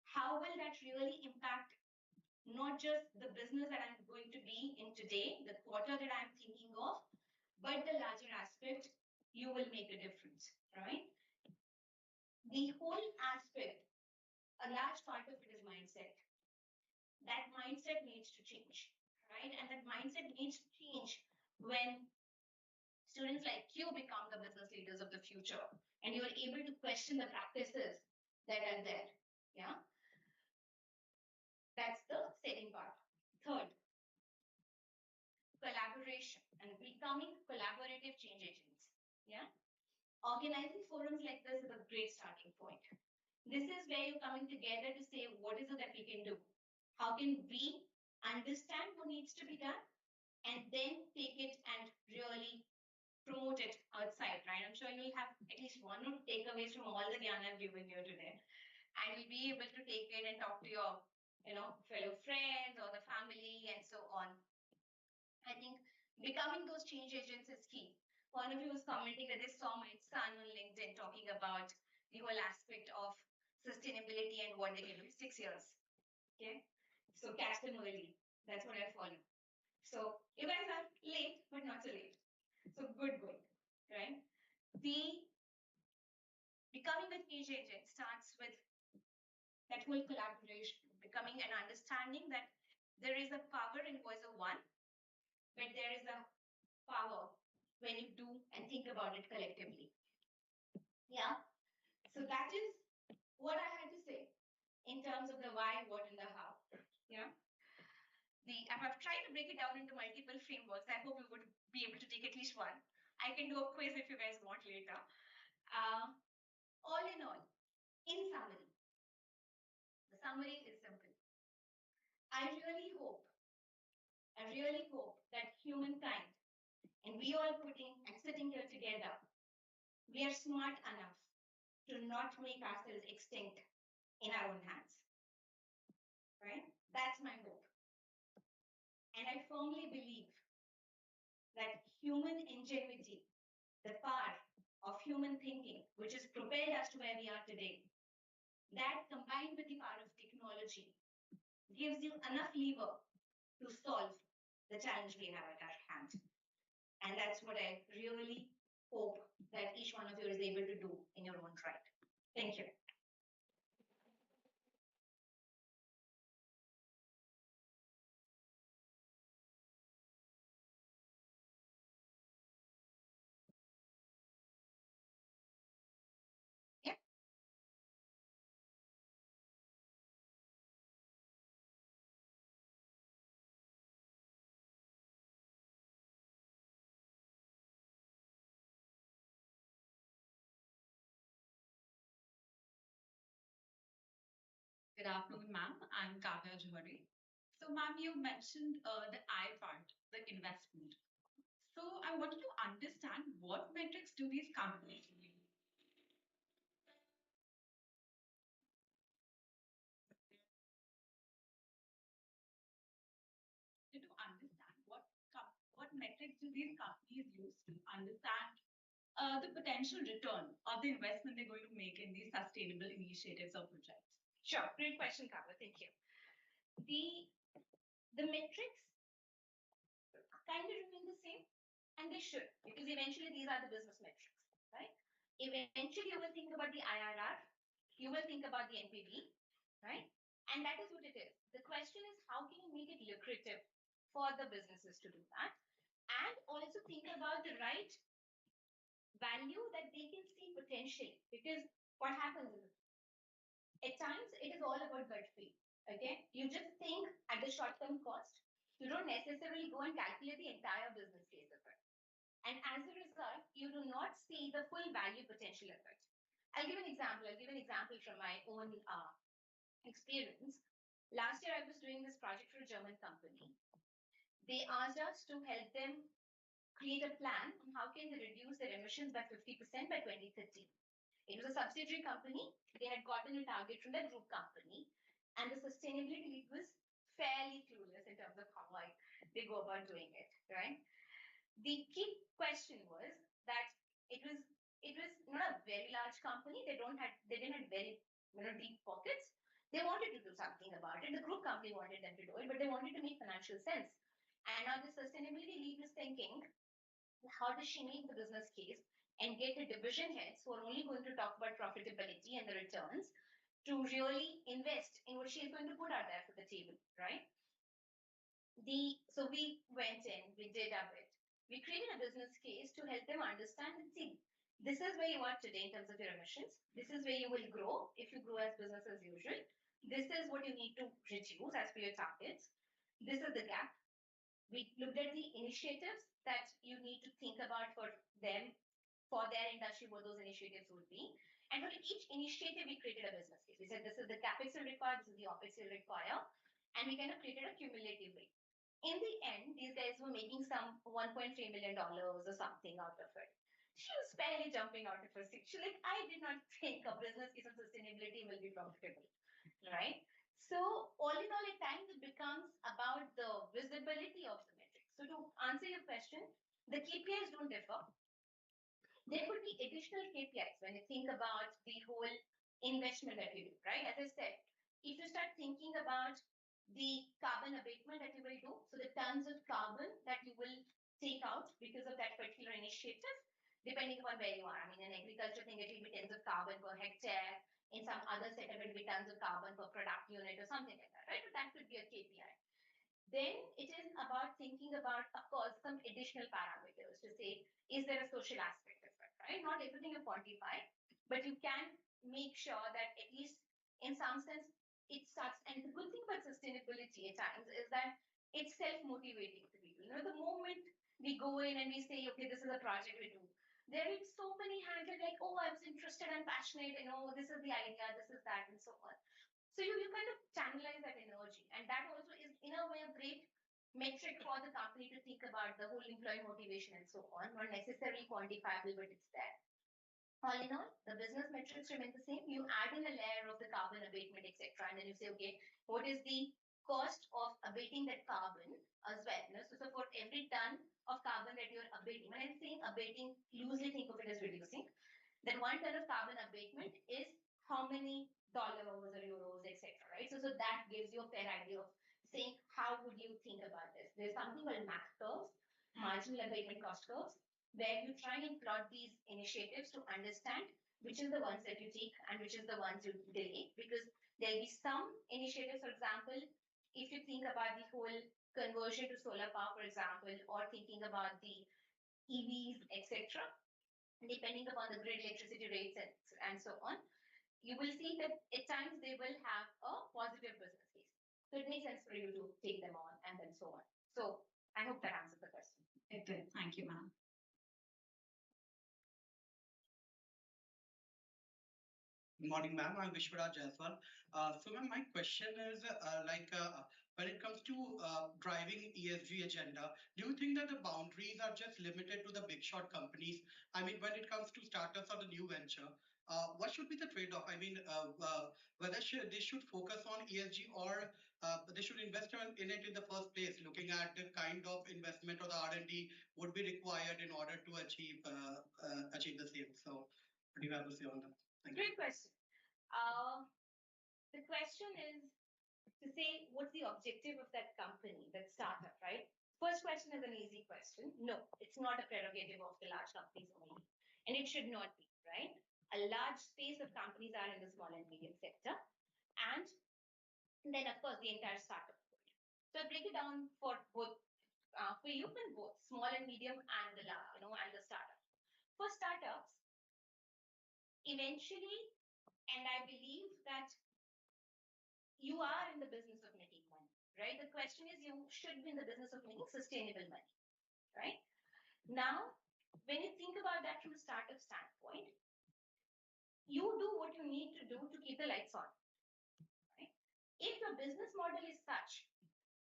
how will that really impact not just the business that I'm going to be in today, the quarter that I'm thinking of, but the larger aspect, you will make a difference, right? The whole aspect, a large part of it is mindset. That mindset needs to change, right? And that mindset needs to change when students like you become the business leaders of the future and you are able to question the practices that are there. Yeah. That's the second part. Third, collaboration and becoming collaborative change agents. Yeah. Organizing forums like this is a great starting point. This is where you're coming together to say, what is it that we can do? How can we understand what needs to be done and then take it and really promote it outside, right? I'm sure you'll have at least one or two takeaways from all the Gyan I've given you today. And you'll be able to take it and talk to your, fellow friends or the family and so on. I think becoming those change agents is key. One of you was commenting that they saw my son on LinkedIn talking about the whole aspect of sustainability and what they can do. 6 years. Okay. So catch them early. That's what I follow. So you guys are late, but not so late. So good going, right? The becoming a change agent starts with that whole collaboration, becoming an understanding that there is a power in voice of one, but there is a power when you do and think about it collectively. Yeah. So that is what I had to say in terms of the why, what, and the how. Yeah. I've tried to break it down into multiple frameworks. I hope you would be able to take at least one. I can do a quiz if you guys want later. All in all, in summary, the summary is simple. I really hope that humankind and we all putting and sitting here together, we are smart enough to not make ourselves extinct in our own hands. Right? That's my hope. And I firmly believe that human ingenuity, the power of human thinking, which has propelled us to where we are today, that combined with the power of technology gives you enough lever to solve the challenge we have at our hand. And that's what I really hope that each one of you is able to do in your own right. Thank you. Good afternoon, ma'am. I'm Kavya Johari. So, ma'am, you mentioned the I part, the investment. So, I wanted to understand what metrics do these companies use? To understand what metrics do these companies use to understand the potential return of the investment they're going to make in these sustainable initiatives or projects? Sure, great question, Kavya. Thank you. The metrics kind of remain the same, and they should, because eventually these are the business metrics, right? Eventually, you will think about the IRR, you will think about the NPV, right? And that is what it is. The question is, how can you make it lucrative for the businesses to do that? And also think about the right value that they can see potentially. Because what happens is, at times, it is all about gut feel. Okay, you just think at the short-term cost. You don't necessarily go and calculate the entire business case of it. And as a result, you do not see the full value potential of it. I'll give an example. I'll give an example from my own experience. Last year, I was doing this project for a German company. They asked us to help them create a plan on how can they reduce their emissions by 50% by 2030. It was a subsidiary company. They had gotten a target from the group company, and the sustainability lead was fairly clueless in terms of how they go about doing it, right? The key question was that it was not a very large company. They didn't have very deep pockets. They wanted to do something about it. The group company wanted them to do it, but they wanted to make financial sense. And now the sustainability lead was thinking, how does she make the business case and get the division heads who are only going to talk about profitability and the returns to really invest in what she is going to put out there for the table, right? So we went in, we did a bit. We created a business case to help them understand and see, this is where you are today in terms of your emissions. This is where you will grow if you grow as business as usual. This is what you need to reduce as per your targets. This is the gap. We looked at the initiatives that you need to think about for them, for their industry, what those initiatives would be. And for each initiative, we created a business case. We said, this is the capex you'll require, this is the opex you'll require. And we kind of created a cumulative way. In the end, these guys were making some $1.3 million or something out of it. She was barely jumping out of her seat. She's like, I did not think a business case on sustainability will be profitable, right? So all in all, at times it becomes about the visibility of the metrics. So to answer your question, the KPIs don't differ. There could be additional KPIs when you think about the whole investment that you do, right? As I said, if you start thinking about the carbon abatement that you will do, so the tons of carbon that you will take out because of that particular initiative, depending upon where you are. I mean, in agriculture thing, it will be tens of carbon per hectare. In some other setup, it will be tons of carbon per product unit or something like that, right? But that could be a KPI. Then it is about thinking about, of course, some additional parameters to say, is there a social aspect of it, right? Not everything you quantify, but you can make sure that at least in some sense it starts. And the good thing about sustainability at times is that it's self-motivating to people. The moment we go in and we say, okay, this is a project we do, there are so many hands like, oh, I was interested and passionate, this is the idea, this is that, and so on. So you kind of channelize that energy. And that also is, in a way, a great metric for the company to think about the whole employee motivation and so on, not necessarily quantifiable, but it's there. All in all, the business metrics remain the same. You add in a layer of the carbon abatement, etc., and then you say, okay, what is the cost of abating that carbon as well? So for every ton of carbon that you're abating, when I'm saying abating, loosely think of it as reducing, then 1 ton of carbon abatement is how many dollars or euros, etc., right? So that gives you a fair idea of saying, how would you think about this? There's something called MAC curves, marginal abatement cost curves, where you try and plot these initiatives to understand which is the ones that you take and which is the ones you delay. Because there'll be some initiatives, for example, if you think about the whole conversion to solar power, for example, or thinking about the EVs, etc., depending upon the grid electricity rates and so on, you will see that at times they will have a positive business case. So it makes sense for you to take them on and then so on. So I hope that answered the question. It did. Thank you, ma'am. Good morning, ma'am. I'm Vishwaraj Jaiswal. So, ma'am, my question is when it comes to driving ESG agenda, do you think that the boundaries are just limited to the big shot companies? I mean, when it comes to startups or the new venture, what should be the trade-off? I mean, whether they should focus on ESG or they should invest in it in the first place, looking at the kind of investment or the R&D would be required in order to achieve the same. So, what do you have to say on that? Thank you. Great question. The question is to say what's the objective of that company, that startup, right? First question is an easy question. No, it's not a prerogative of the large companies only, and it should not be, right? A large space of companies are in the small and medium sector, and then of course the entire startup world. So I break it down for both, for you and both small and medium and the large, and the startup. For startups, eventually, and I believe that you are in the business of making money, right? The question is, you should be in the business of making sustainable money, right? Now, when you think about that from a startup standpoint, you do what you need to do to keep the lights on, right? If your business model is such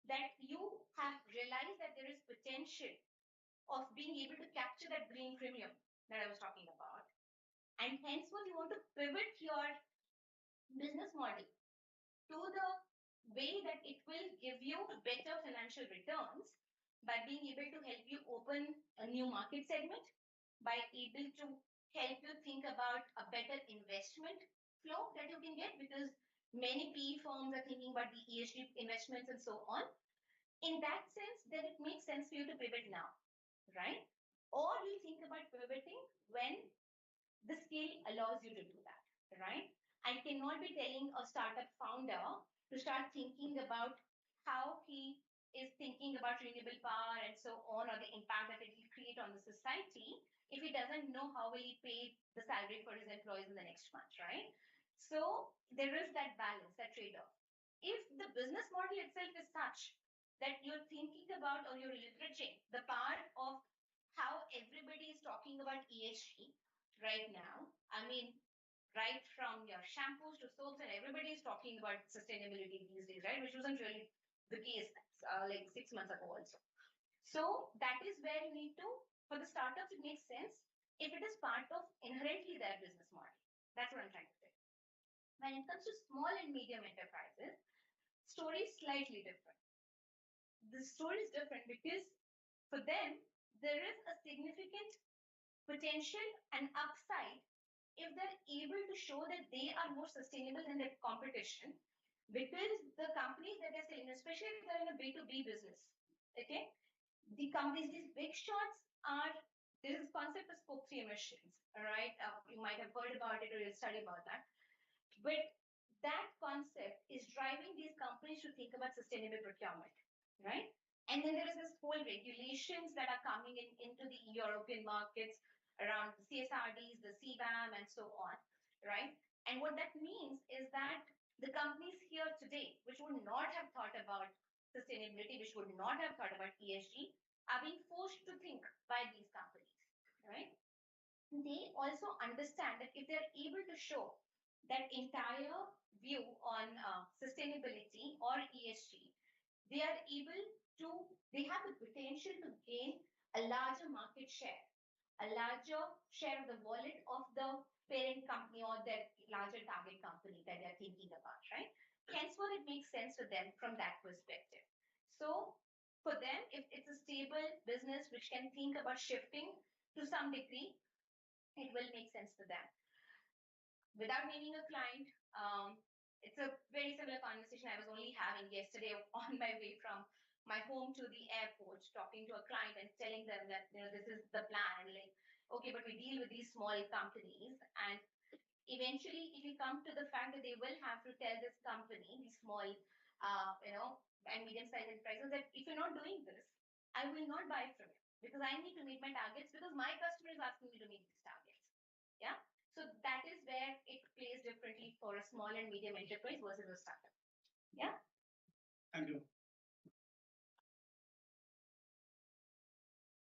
that you have realized that there is potential of being able to capture that green premium that I was talking about, and hence what you want to pivot your business model to the way that it will give you better financial returns by being able to help you open a new market segment, by able to help you think about a better investment flow that you can get, because many PE firms are thinking about the ESG investments and so on. In that sense, then it makes sense for you to pivot now, right? Or you think about pivoting when the scale allows you to do that, right? I cannot be telling a startup founder to start thinking about how he is thinking about renewable power and so on, or the impact that it will create on the society, if he doesn't know how will he pay the salary for his employees in the next month, right? So there is that balance, that trade-off. If the business model itself is such that you're thinking about, or you're leveraging the part of how everybody is talking about ESG right now, I mean, right from your shampoos to soaps, and everybody is talking about sustainability these days, right? Which wasn't really the case like 6 months ago also. So that is where you need to, for the startups, it makes sense if it is part of inherently their business model. That's what I'm trying to say. When it comes to small and medium enterprises, story is slightly different. The story is different because for them, there is a significant potential and upside if they're able to show that they are more sustainable than their competition, because the companies that they're selling, especially if they're in a B2B business, okay, the companies, these big shots are, there is this concept of scope 3 emissions, all right? You might have heard about it or you'll study about that. But that concept is driving these companies to think about sustainable procurement, right? And then there is this whole regulations that are coming into the European markets around the CSRDs, the CBAM, and so on, right? And what that means is that the companies here today, which would not have thought about sustainability, which would not have thought about ESG, are being forced to think by these companies, right? They also understand that if they're able to show that entire view on sustainability or ESG, they are able to, they have the potential to gain a larger market share, a larger share of the wallet of the parent company or their larger target company that they're thinking about, right? Henceforth, it makes sense for them from that perspective. So for them, if it's a stable business which can think about shifting to some degree, it will make sense for them. Without naming a client, it's a very similar conversation I was only having yesterday on my way from my home to the airport, talking to a client and telling them that this is the plan. And like, okay, but we deal with these small companies, and eventually it will come to the fact that they will have to tell this company, these small, and medium-sized enterprises, that if you're not doing this, I will not buy from you because I need to meet my targets because my customer is asking me to meet these targets. Yeah. So that is where it plays differently for a small and medium enterprise versus a startup. Yeah. Thank you.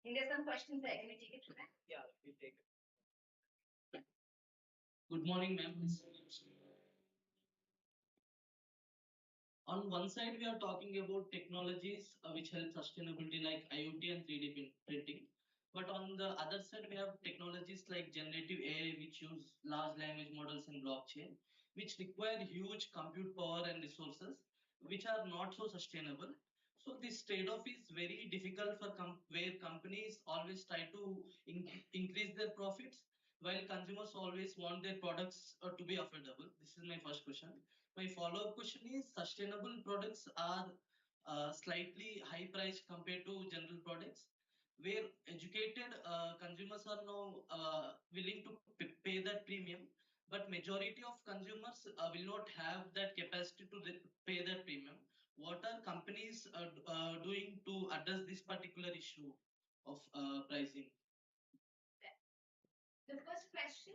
And there's some questions there. Can we take it to that? Yeah, we take it. Good morning, ma'am. On one side, we are talking about technologies which help sustainability like IoT and 3D printing. But on the other side, we have technologies like generative AI, which use large language models and blockchain, which require huge compute power and resources, which are not so sustainable. So this trade-off is very difficult for where companies always try to increase their profits, while consumers always want their products to be affordable. This is my first question. My follow-up question is sustainable products are slightly high priced compared to general products, where educated consumers are now willing to pay that premium, but majority of consumers will not have that capacity to pay that premium. What are companies doing to address this particular issue of pricing? The first question,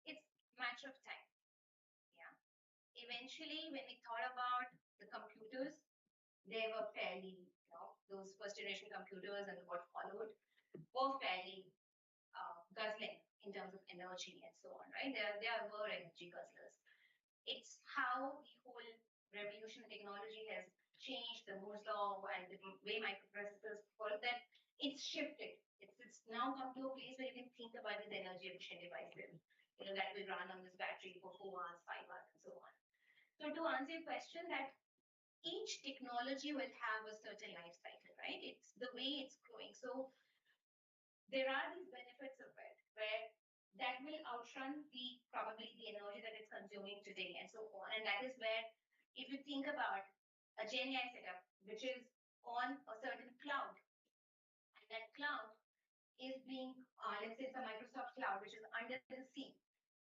it's matter of time. Yeah. Eventually, when we thought about the computers, they were fairly, those first generation computers and what followed were fairly guzzling in terms of energy and so on, right? They were energy guzzlers. It's how the whole revolution in technology has changed the Moore's law and the way microprocessors follow that. It's shifted. It's now come to a place where you can think about these energy efficient devices, that will run on this battery for 4 hours, 5 hours, and so on. So to answer your question, that each technology will have a certain life cycle, right? It's the way it's growing. So there are these benefits of it where that will outrun probably the energy that it's consuming today and so on. And that is where, if you think about a Gen AI setup, which is on a certain cloud, and that cloud is being, let's say it's a Microsoft cloud, which is under the sea,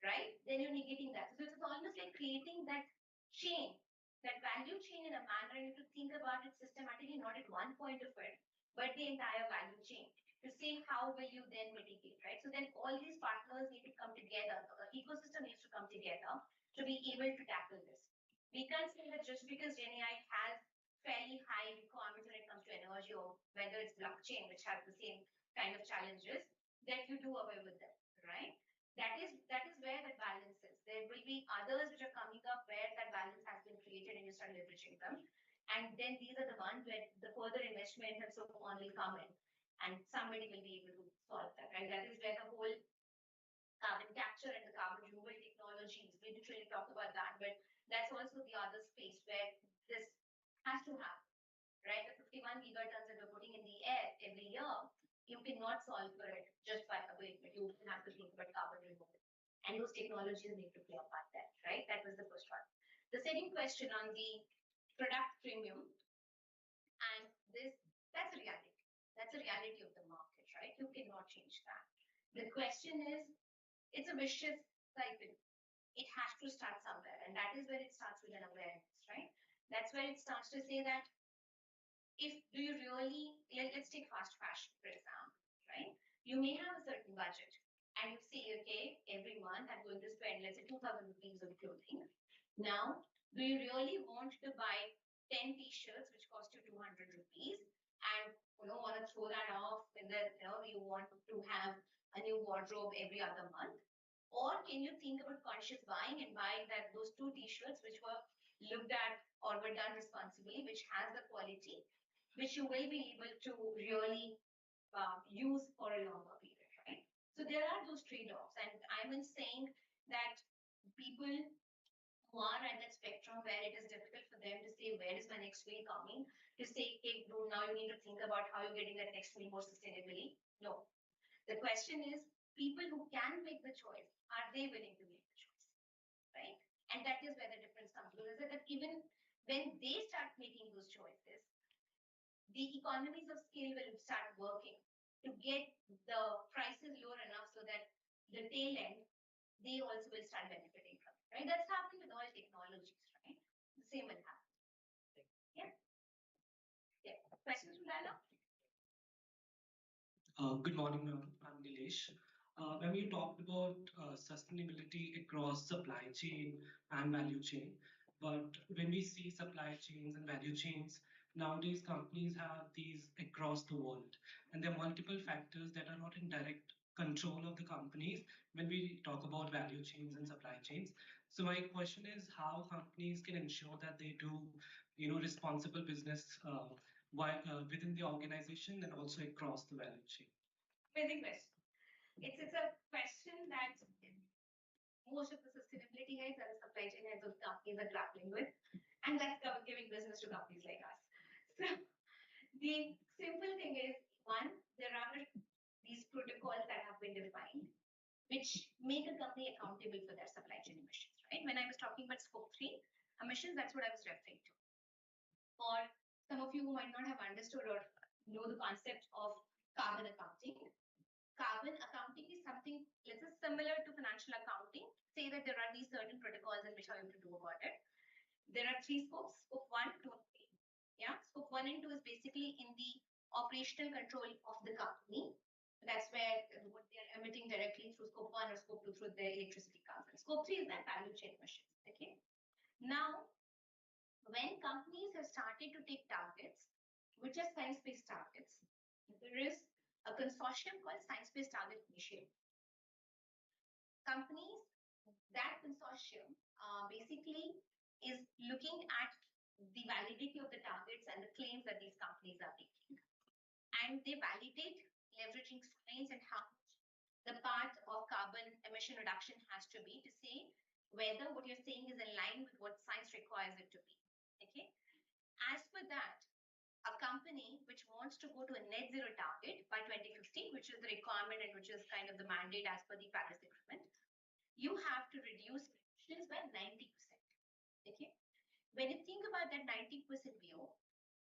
right? Then you're negating that. So it's almost like creating that chain, that value chain in a manner, and you have to think about it systematically, not at one point of it, but the entire value chain to see how will you then mitigate, right? So then all these partners need to come together. The ecosystem needs to come together to be able to tackle this. We can't say that just because GenAI has fairly high requirements when it comes to energy, or whether it's blockchain, which has the same kind of challenges, that you do away with them, right? That is where that balance is. There will be others which are coming up where that balance has been created and you start leveraging them. And then these are the ones where the further investment and so on will come in. And somebody will be able to solve that, right? That is where the whole carbon capture and the carbon removal technologies, we didn't really talk about that, but that's also the other space where this has to happen, right? The 51 gigatons that we're putting in the air every year, you cannot solve for it just by abatement. You will have to think about carbon removal. And those technologies need to play a part there, right? That was the first one. The second question on the product premium, and that's a reality. That's a reality of the market, right? You cannot change that. The question is, it's a vicious cycle. It has to start somewhere, and that is where it starts with an awareness, right? That's where it starts to say that do you really, let's take fast fashion, for example, right? You may have a certain budget and you say, okay, every month I'm going to spend, let's say, 2,000 rupees on clothing. Now, do you really want to buy 10 t-shirts which cost you 200 rupees and want to throw that off and then you want to have a new wardrobe every other month? Or can you think about conscious buying and buy those 2 t-shirts which were looked at or were done responsibly, which has the quality, which you will be able to really use for a longer period, right? So there are those trade-offs, and I'm saying that people who are at that spectrum where it is difficult for them to say where is my next meal coming, to say, hey, now you need to think about how you're getting that next meal more sustainably. No. The question is, people who can make the choice, are they willing to make the choice, right? And that is where the difference comes. Because that even when they start making those choices, the economies of scale will start working to get the prices lower enough so that the tail end, they also will start benefiting from it, right? That's happening with all technologies, right? The same will happen. Yeah. Yeah. Questions from Diana? Good morning, ma'am. I'm Nilesh. When you talked about sustainability across supply chain and value chain, but when we see supply chains and value chains, nowadays companies have these across the world, and there are multiple factors that are not in direct control of the companies when we talk about value chains and supply chains. So my question is how companies can ensure that they do, responsible business within the organization and also across the value chain. Amazing question. It's a question that most of the sustainability heads and the supply chain heads of companies are grappling with, and that's giving business to companies like us. So the simple thing is, one, there are these protocols that have been defined, which make a company accountable for their supply chain emissions, right? When I was talking about scope 3 emissions, that's what I was referring to. For some of you who might not have understood or know the concept of carbon accounting, carbon accounting is something, let's say, similar to financial accounting. Say that there are these certain protocols and which are you to do about it. There are 3 scopes, scope 1, 2, and 3. Yeah, scope 1 and 2 is basically in the operational control of the company. That's where what they are emitting directly through scope 1 or scope 2 through their electricity comes. And scope 3 is that value chain emissions. Okay. Now, when companies have started to take targets, which are science-based targets, there is a consortium called Science-Based Target Initiative. Companies, that consortium basically is looking at the validity of the targets and the claims that these companies are making. And they validate leveraging science and how much the part of carbon emission reduction has to be to say whether what you're saying is in line with what science requires it to be. Okay. As for that, a company which wants to go to a net zero target by 2050, which is the requirement and which is kind of the mandate as per the Paris Agreement, you have to reduce emissions by 90%. Okay. When you think about that 90% view,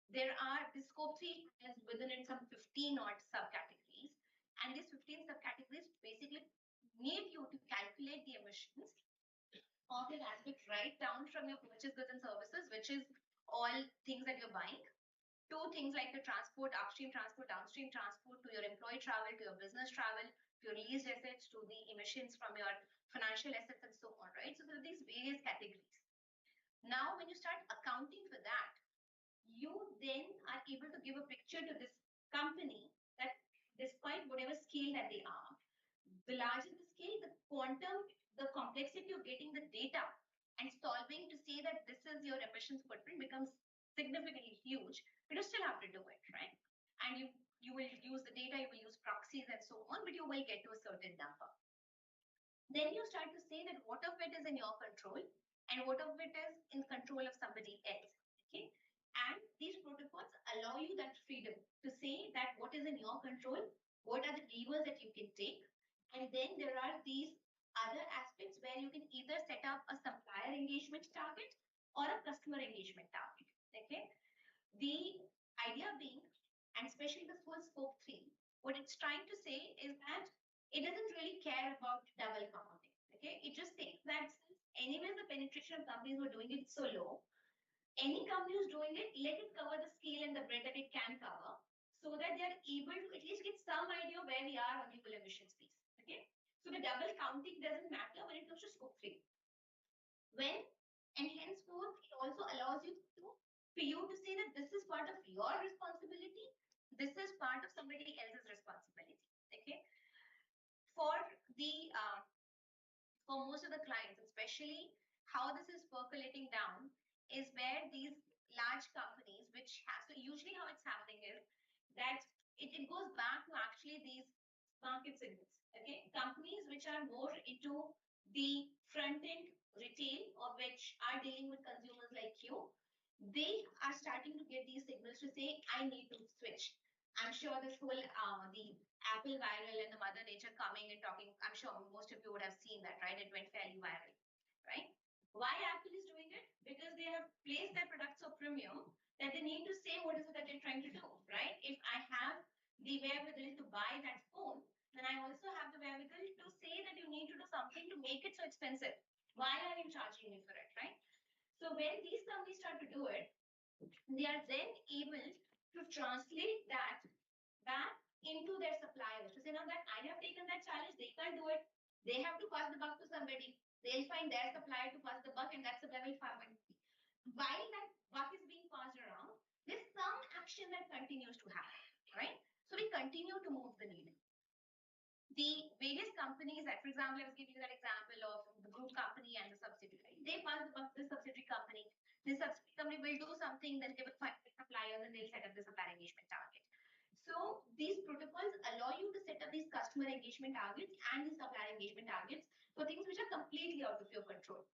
there are the scope 3 has within it some 15 odd subcategories, and these 15 subcategories basically need you to calculate the emissions of an aspect right down from your purchase goods and services, which is all things that you're buying, to things like the transport, upstream transport, downstream transport, to your employee travel, to your business travel, to your leased assets, to the emissions from your financial assets, and so on, right? So there are these various categories. Now, when you start accounting for that, you then are able to give a picture to this company that despite whatever scale that they are, the larger the scale, the quantum, the complexity of getting the data and solving to say that this is your emissions footprint becomes significantly huge, but you still have to do it, right? And you will use the data, you will use proxies and so on, but you will get to a certain number. Then you start to say that what of it is in your control and what of it is in control of somebody else. Okay. And these protocols allow you that freedom to say that what is in your control, what are the levers that you can take. And then there are these other aspects where you can either set up a supplier engagement target or a customer engagement target. Okay. The idea being, and especially the full scope 3, what it's trying to say is that it doesn't really care about double counting. Okay. It just thinks that since anyways the penetration of companies were doing it so low, any company who's doing it, let it cover the scale and the breadth that it can cover so that they are able to at least get some idea of where we are on the full emissions piece. Okay. So the double counting doesn't matter when it comes to scope 3. When and henceforth, it also allows you to for you to say that this is part of your responsibility, this is part of somebody else's responsibility. Okay. For the for most of the clients, especially how this is percolating down is where these large companies, which have, so usually how it's happening is that it goes back to actually these market signals. Okay, companies which are more into the front end retail or which are dealing with consumers like you, they are starting to get these signals to say, I need to switch. I'm sure this whole the Apple viral and the Mother Nature coming and talking, I'm sure most of you would have seen that, right? It went fairly viral, right? Why Apple is doing it? Because they have placed their products so premium that they need to say what is it that they're trying to do, right? If I have the wherewithal to buy that phone, then I also have the wherewithal to say that you need to do something to make it so expensive. Why are you charging me for it, right? So when these companies start to do it, they are then able to translate that back into their suppliers to say, now that I have taken that challenge, they can't do it. They have to pass the buck to somebody. They'll find their supplier to pass the buck, and that's the level 5. While that buck is being passed around, there's some action that continues to happen, right? So we continue to move the needle. the various companies that, for example, I was giving you that example of the group company and the subsidiary. They pass the subsidiary company. The subsidiary company will do something, then they will find the suppliers and they'll set up the supplier engagement target. So these protocols allow you to set up these customer engagement targets and the supplier engagement targets for things which are completely out of your control.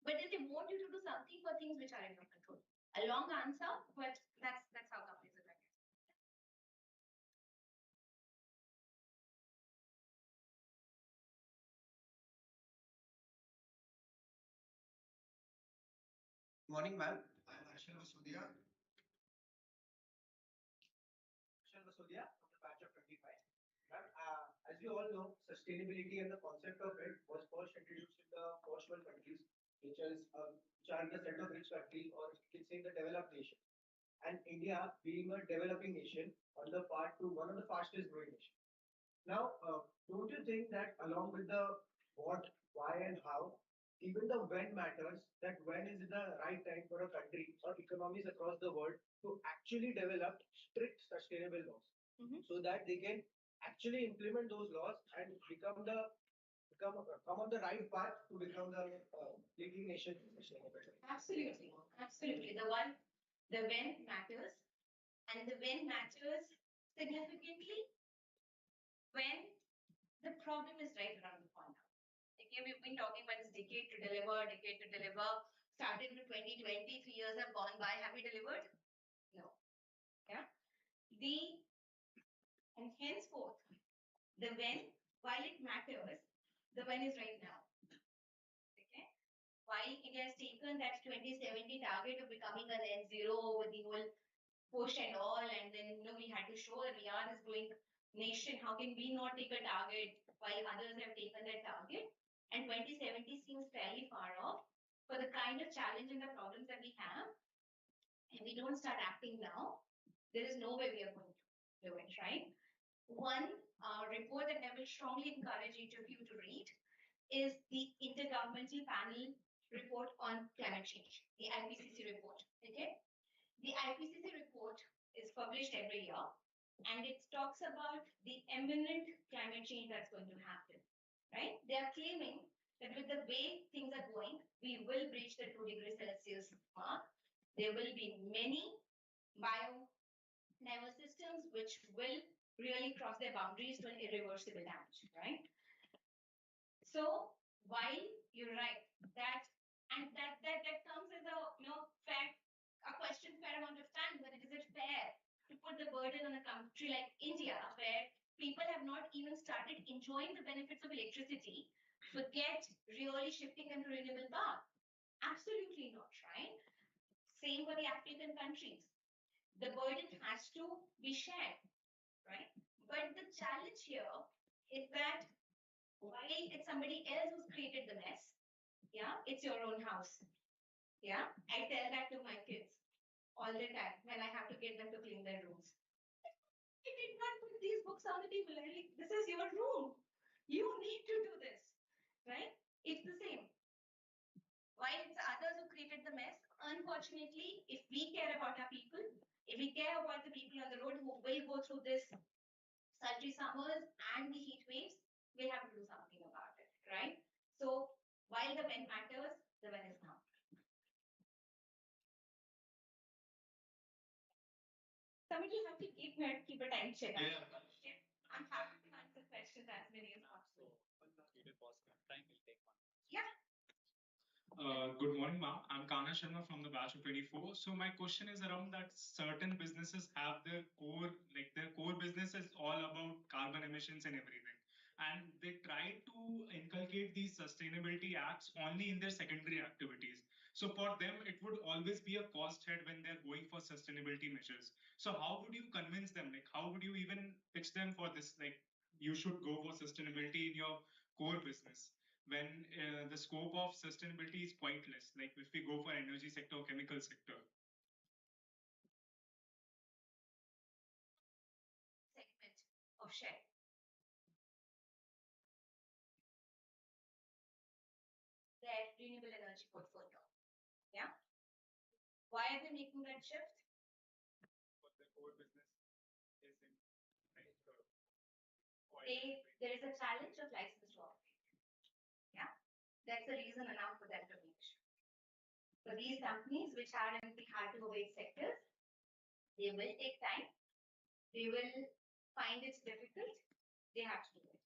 But then they want you to do something for things which are in your control. A long answer, but that's how companies are doing it. Morning, ma'am. I'm Harshal Vasodia. Harshal Vasodia from the batch of 25. Ma'am, as we all know, sustainability and the concept of it was first introduced in the first world countries, which are the set of rich countries, or you can say the developed nations. And India, being a developing nation, on the part to one of the fastest growing nations. Now, don't you think that along with the what, why, and how, even the when matters, that when is the right time for a country or economies across the world to actually develop strict sustainable laws so that they can actually implement those laws and come on the right path to become the leading nation in sustainability. Absolutely, absolutely. The when matters, and the when matters significantly when the problem is right around the corner. Okay, we've been talking about this decade to deliver. Started in 2020, 3 years have gone by. Have we delivered? No. Yeah. And henceforth, the when, while it matters, the when is right now. Okay. While India has taken that 2070 target of becoming a net zero with the whole push and all, and then we had to show that we are this growing nation. How can we not take a target while others have taken that target? And 2070 seems fairly far off for the kind of challenge and the problems that we have. And we don't start acting now, there is no way we are going to do it, right? One report that I will strongly encourage each of you to read is the Intergovernmental Panel report on climate change, the IPCC report. Okay, the IPCC report is published every year, and it talks about the imminent climate change that's going to happen. Right? They are claiming that with the way things are going, we will breach the 2 degrees Celsius mark. There will be many biodiverse systems which will really cross their boundaries to an irreversible damage, right? So while you're right, that comes as a question fair amount of time, but is it fair to put the burden on a country like India where people have not even started enjoying the benefits of electricity, forget really shifting them to renewable power? Absolutely not, right? Same for the African countries. The burden has to be shared, right? But the challenge here is that while it's somebody else who's created the mess, yeah, it's your own house. Yeah, I tell that to my kids all the time when I have to get them to clean their rooms. I did not put these books on the table. This is your room. You need to do this, right? It's the same. While it's others who created the mess, unfortunately, if we care about our people, if we care about the people on the road who will go through this sultry summers and the heat waves, we'll have to do something about it, right? So while the when matters, the when is now. Somebody have to keep a time check. Yeah. I'm happy to answer questions as many as possible. Time will take one. Yeah. Good morning, ma'am. I'm Kana Sharma from the batch of 24. So my question is around that certain businesses have their core business is all about carbon emissions and everything. And they try to inculcate these sustainability acts only in their secondary activities. So for them, it would always be a cost head when they're going for sustainability measures. So how would you convince them? Like, how would you even pitch them for this? Like, you should go for sustainability in your core business when the scope of sustainability is quite less, like if we go for energy sector or chemical sector. Segment of share. Their renewable energy portfolio. Yeah. Why are they making that shift? But the core business is in like, oil there is a challenge of license to operate. Yeah, that's the reason enough for them to make sure. For these companies which are in the hard to abate sectors, they will take time. They will find it difficult. They have to do it.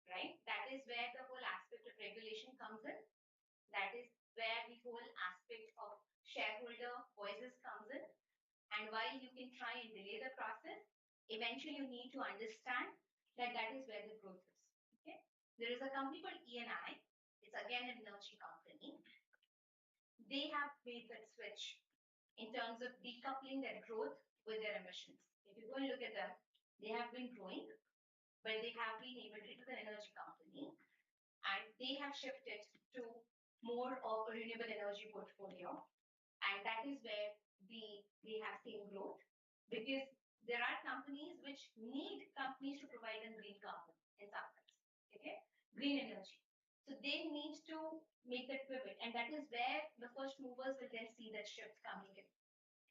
Right? That is where the whole aspect of regulation comes in. That is where the whole aspect of shareholder voices comes in. And while you can try and delay the process, eventually you need to understand that that is where the growth is. Okay. There is a company called ENI. It's again an energy company. They have made that switch in terms of decoupling their growth with their emissions. If you go and look at them, they have been growing, but they have been able to, it is an energy company, and they have shifted to more of a renewable energy portfolio. And that is where they have seen growth, because there are companies which need companies to provide them green carbon in some sense, okay, green energy. So they need to make that pivot, and that is where the first movers will then see that shift coming in.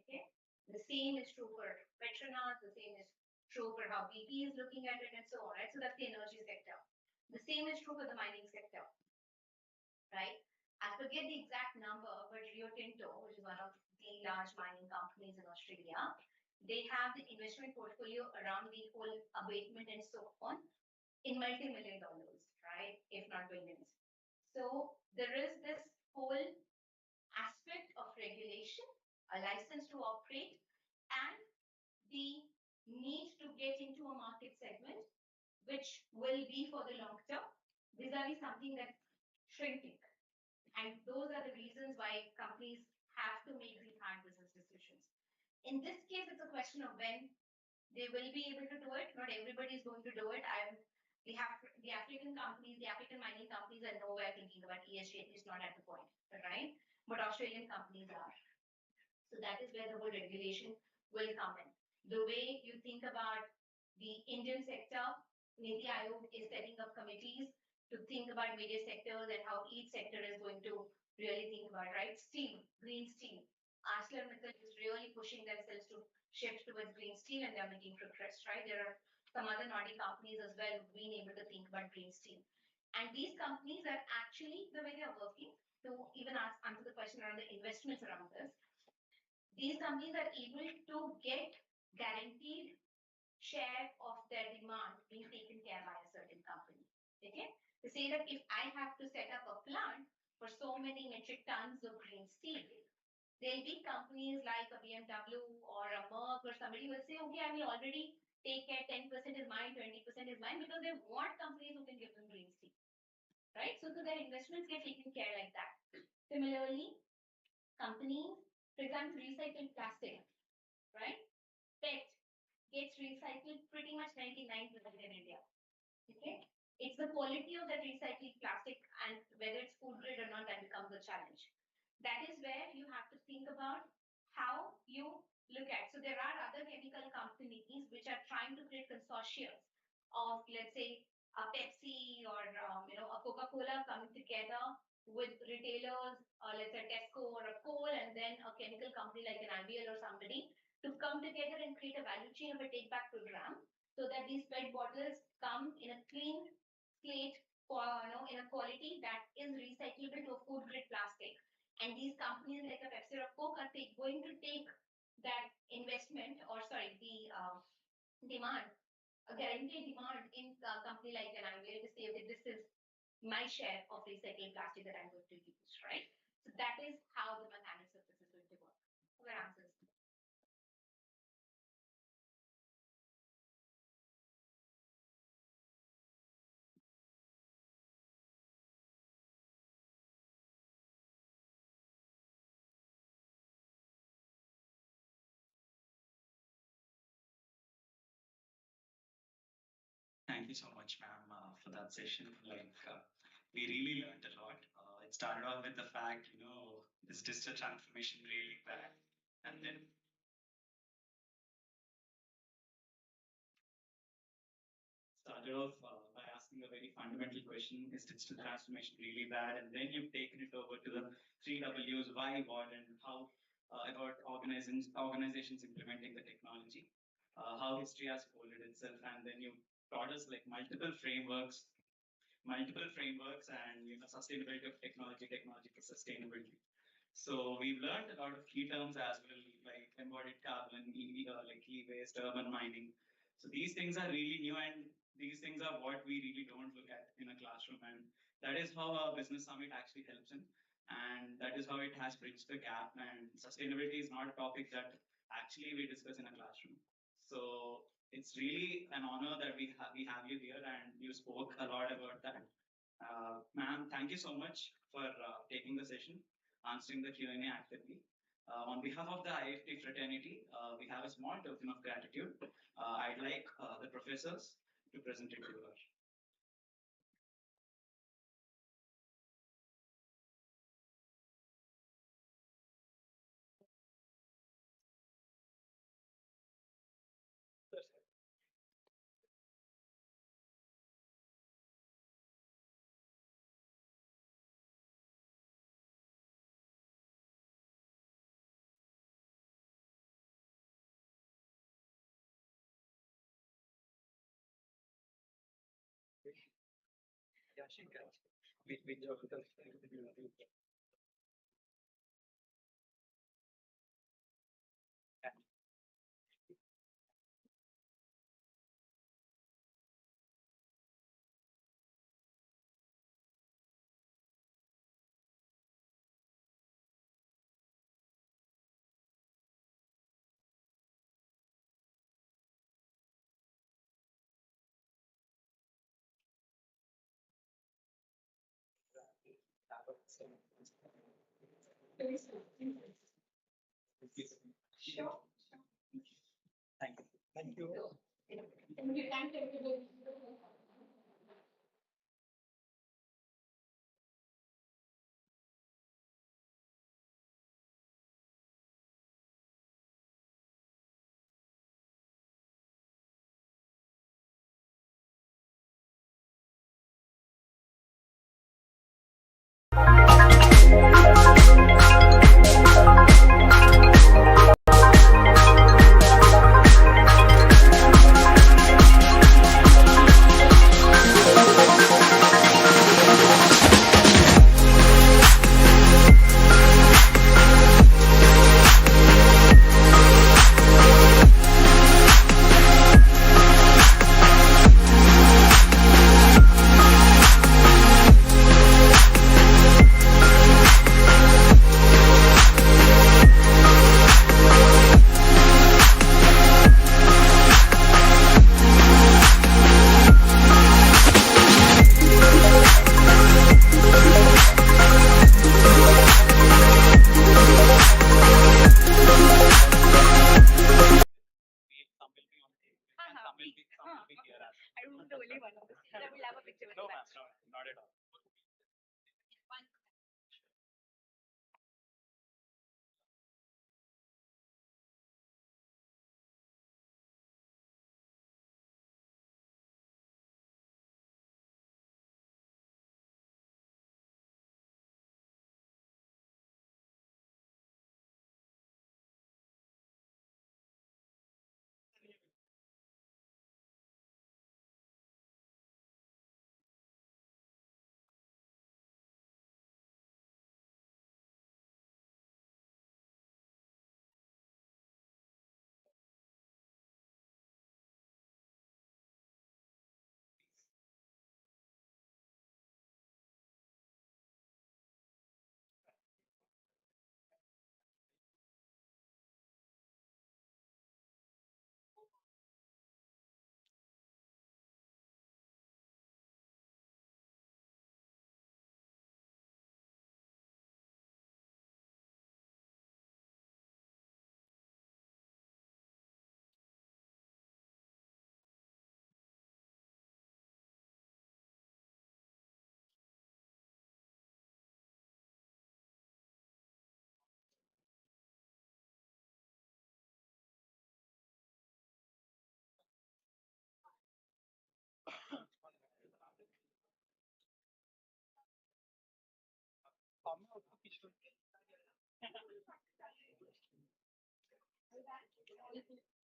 Okay, the same is true for Petronas, the same is true for how BP is looking at it, and so on. Right, so that's the energy sector. The same is true for the mining sector, right? I forget the exact number, but Rio Tinto, which is one of the large mining companies in Australia, they have the investment portfolio around the whole abatement and so on in multi-million dollars, right? If not billions. So there is this whole aspect of regulation, a license to operate, and the need to get into a market segment which will be for the long term, vis-a-vis something that's shrinking. And those are the reasons why companies have to make these hard business decisions. In this case, it's a question of when they will be able to do it. Not everybody is going to do it. The African companies, the African mining companies are nowhere thinking about ESG, at least not at the point, right? But Australian companies are. So that is where the whole regulation will come in. The way you think about the Indian sector, Niti Aayog is setting up committees to think about various sectors and how each sector is going to really think about, right? Steel, green steel. ArcelorMittal is really pushing themselves to shift towards green steel, and they're making progress, right? There are some other Nordic companies as well who've been able to think about green steel. And these companies are actually, the way they're working, to even answer the question around the investments around this, these companies are able to get guaranteed share of their demand being taken care by a certain company. Okay? To say that if I have to set up a plant for so many metric tons of green steel, there'll be companies like a BMW or a Merck or somebody will say, okay, I will already take care, 10% is mine, 20% is mine, because they want companies who can give them green steel. Right? So their investments get taken care like that. Similarly, companies, for example, recycled plastic, right? PET gets recycled pretty much 99% in India. Okay? It's the quality of that recycled plastic and whether it's food grade or not that becomes a challenge. That is where you have to think about how you look at. So there are other chemical companies which are trying to create consortiums of, let's say, a Pepsi or a Coca-Cola coming together with retailers, let's say Tesco or a Coal, and then a chemical company like an IBL or somebody to come together and create a value chain of a take-back program, so that these PET bottles come in a clean slate for in a quality that is recyclable to a food grade plastic. And these companies like a Pepsi or Coke are going to take that investment, or sorry, the demand, a guaranteed demand in a company like an IBL to say that this is my share of recycled plastic that I'm going to use, right? So that is how the mechanics of this is going to work. What answers? Thank you so much, ma'am, for that session. We really learned a lot. It started off with the fact, is digital transformation really bad? And then started off by asking a very fundamental question: is digital transformation really bad? And then you've taken it over to the three W's: why, what, and how, about organizations implementing the technology, how history has folded itself, and then you taught us like multiple frameworks and sustainability of technology, technology for sustainability. So we've learned a lot of key terms as well, like embodied carbon, like e-waste, urban mining. So these things are really new, and these things are what we really don't look at in a classroom. And that is how our business summit actually helps in. And that is how it has bridged the gap. And sustainability is not a topic that actually we discuss in a classroom. So it's really an honor that we have you here, and you spoke a lot about that. Ma'am, thank you so much for taking the session, answering the Q&A actively. On behalf of the IFT fraternity, we have a small token of gratitude. I'd like the professors to present it to us. Yeah, she can. We Sure. Thank you. Thank you. Thank you. Thank you. I remember the only one of this. I will have a picture with No, you. ma'am, no, not at all.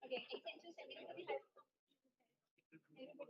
Okay, essential Accent.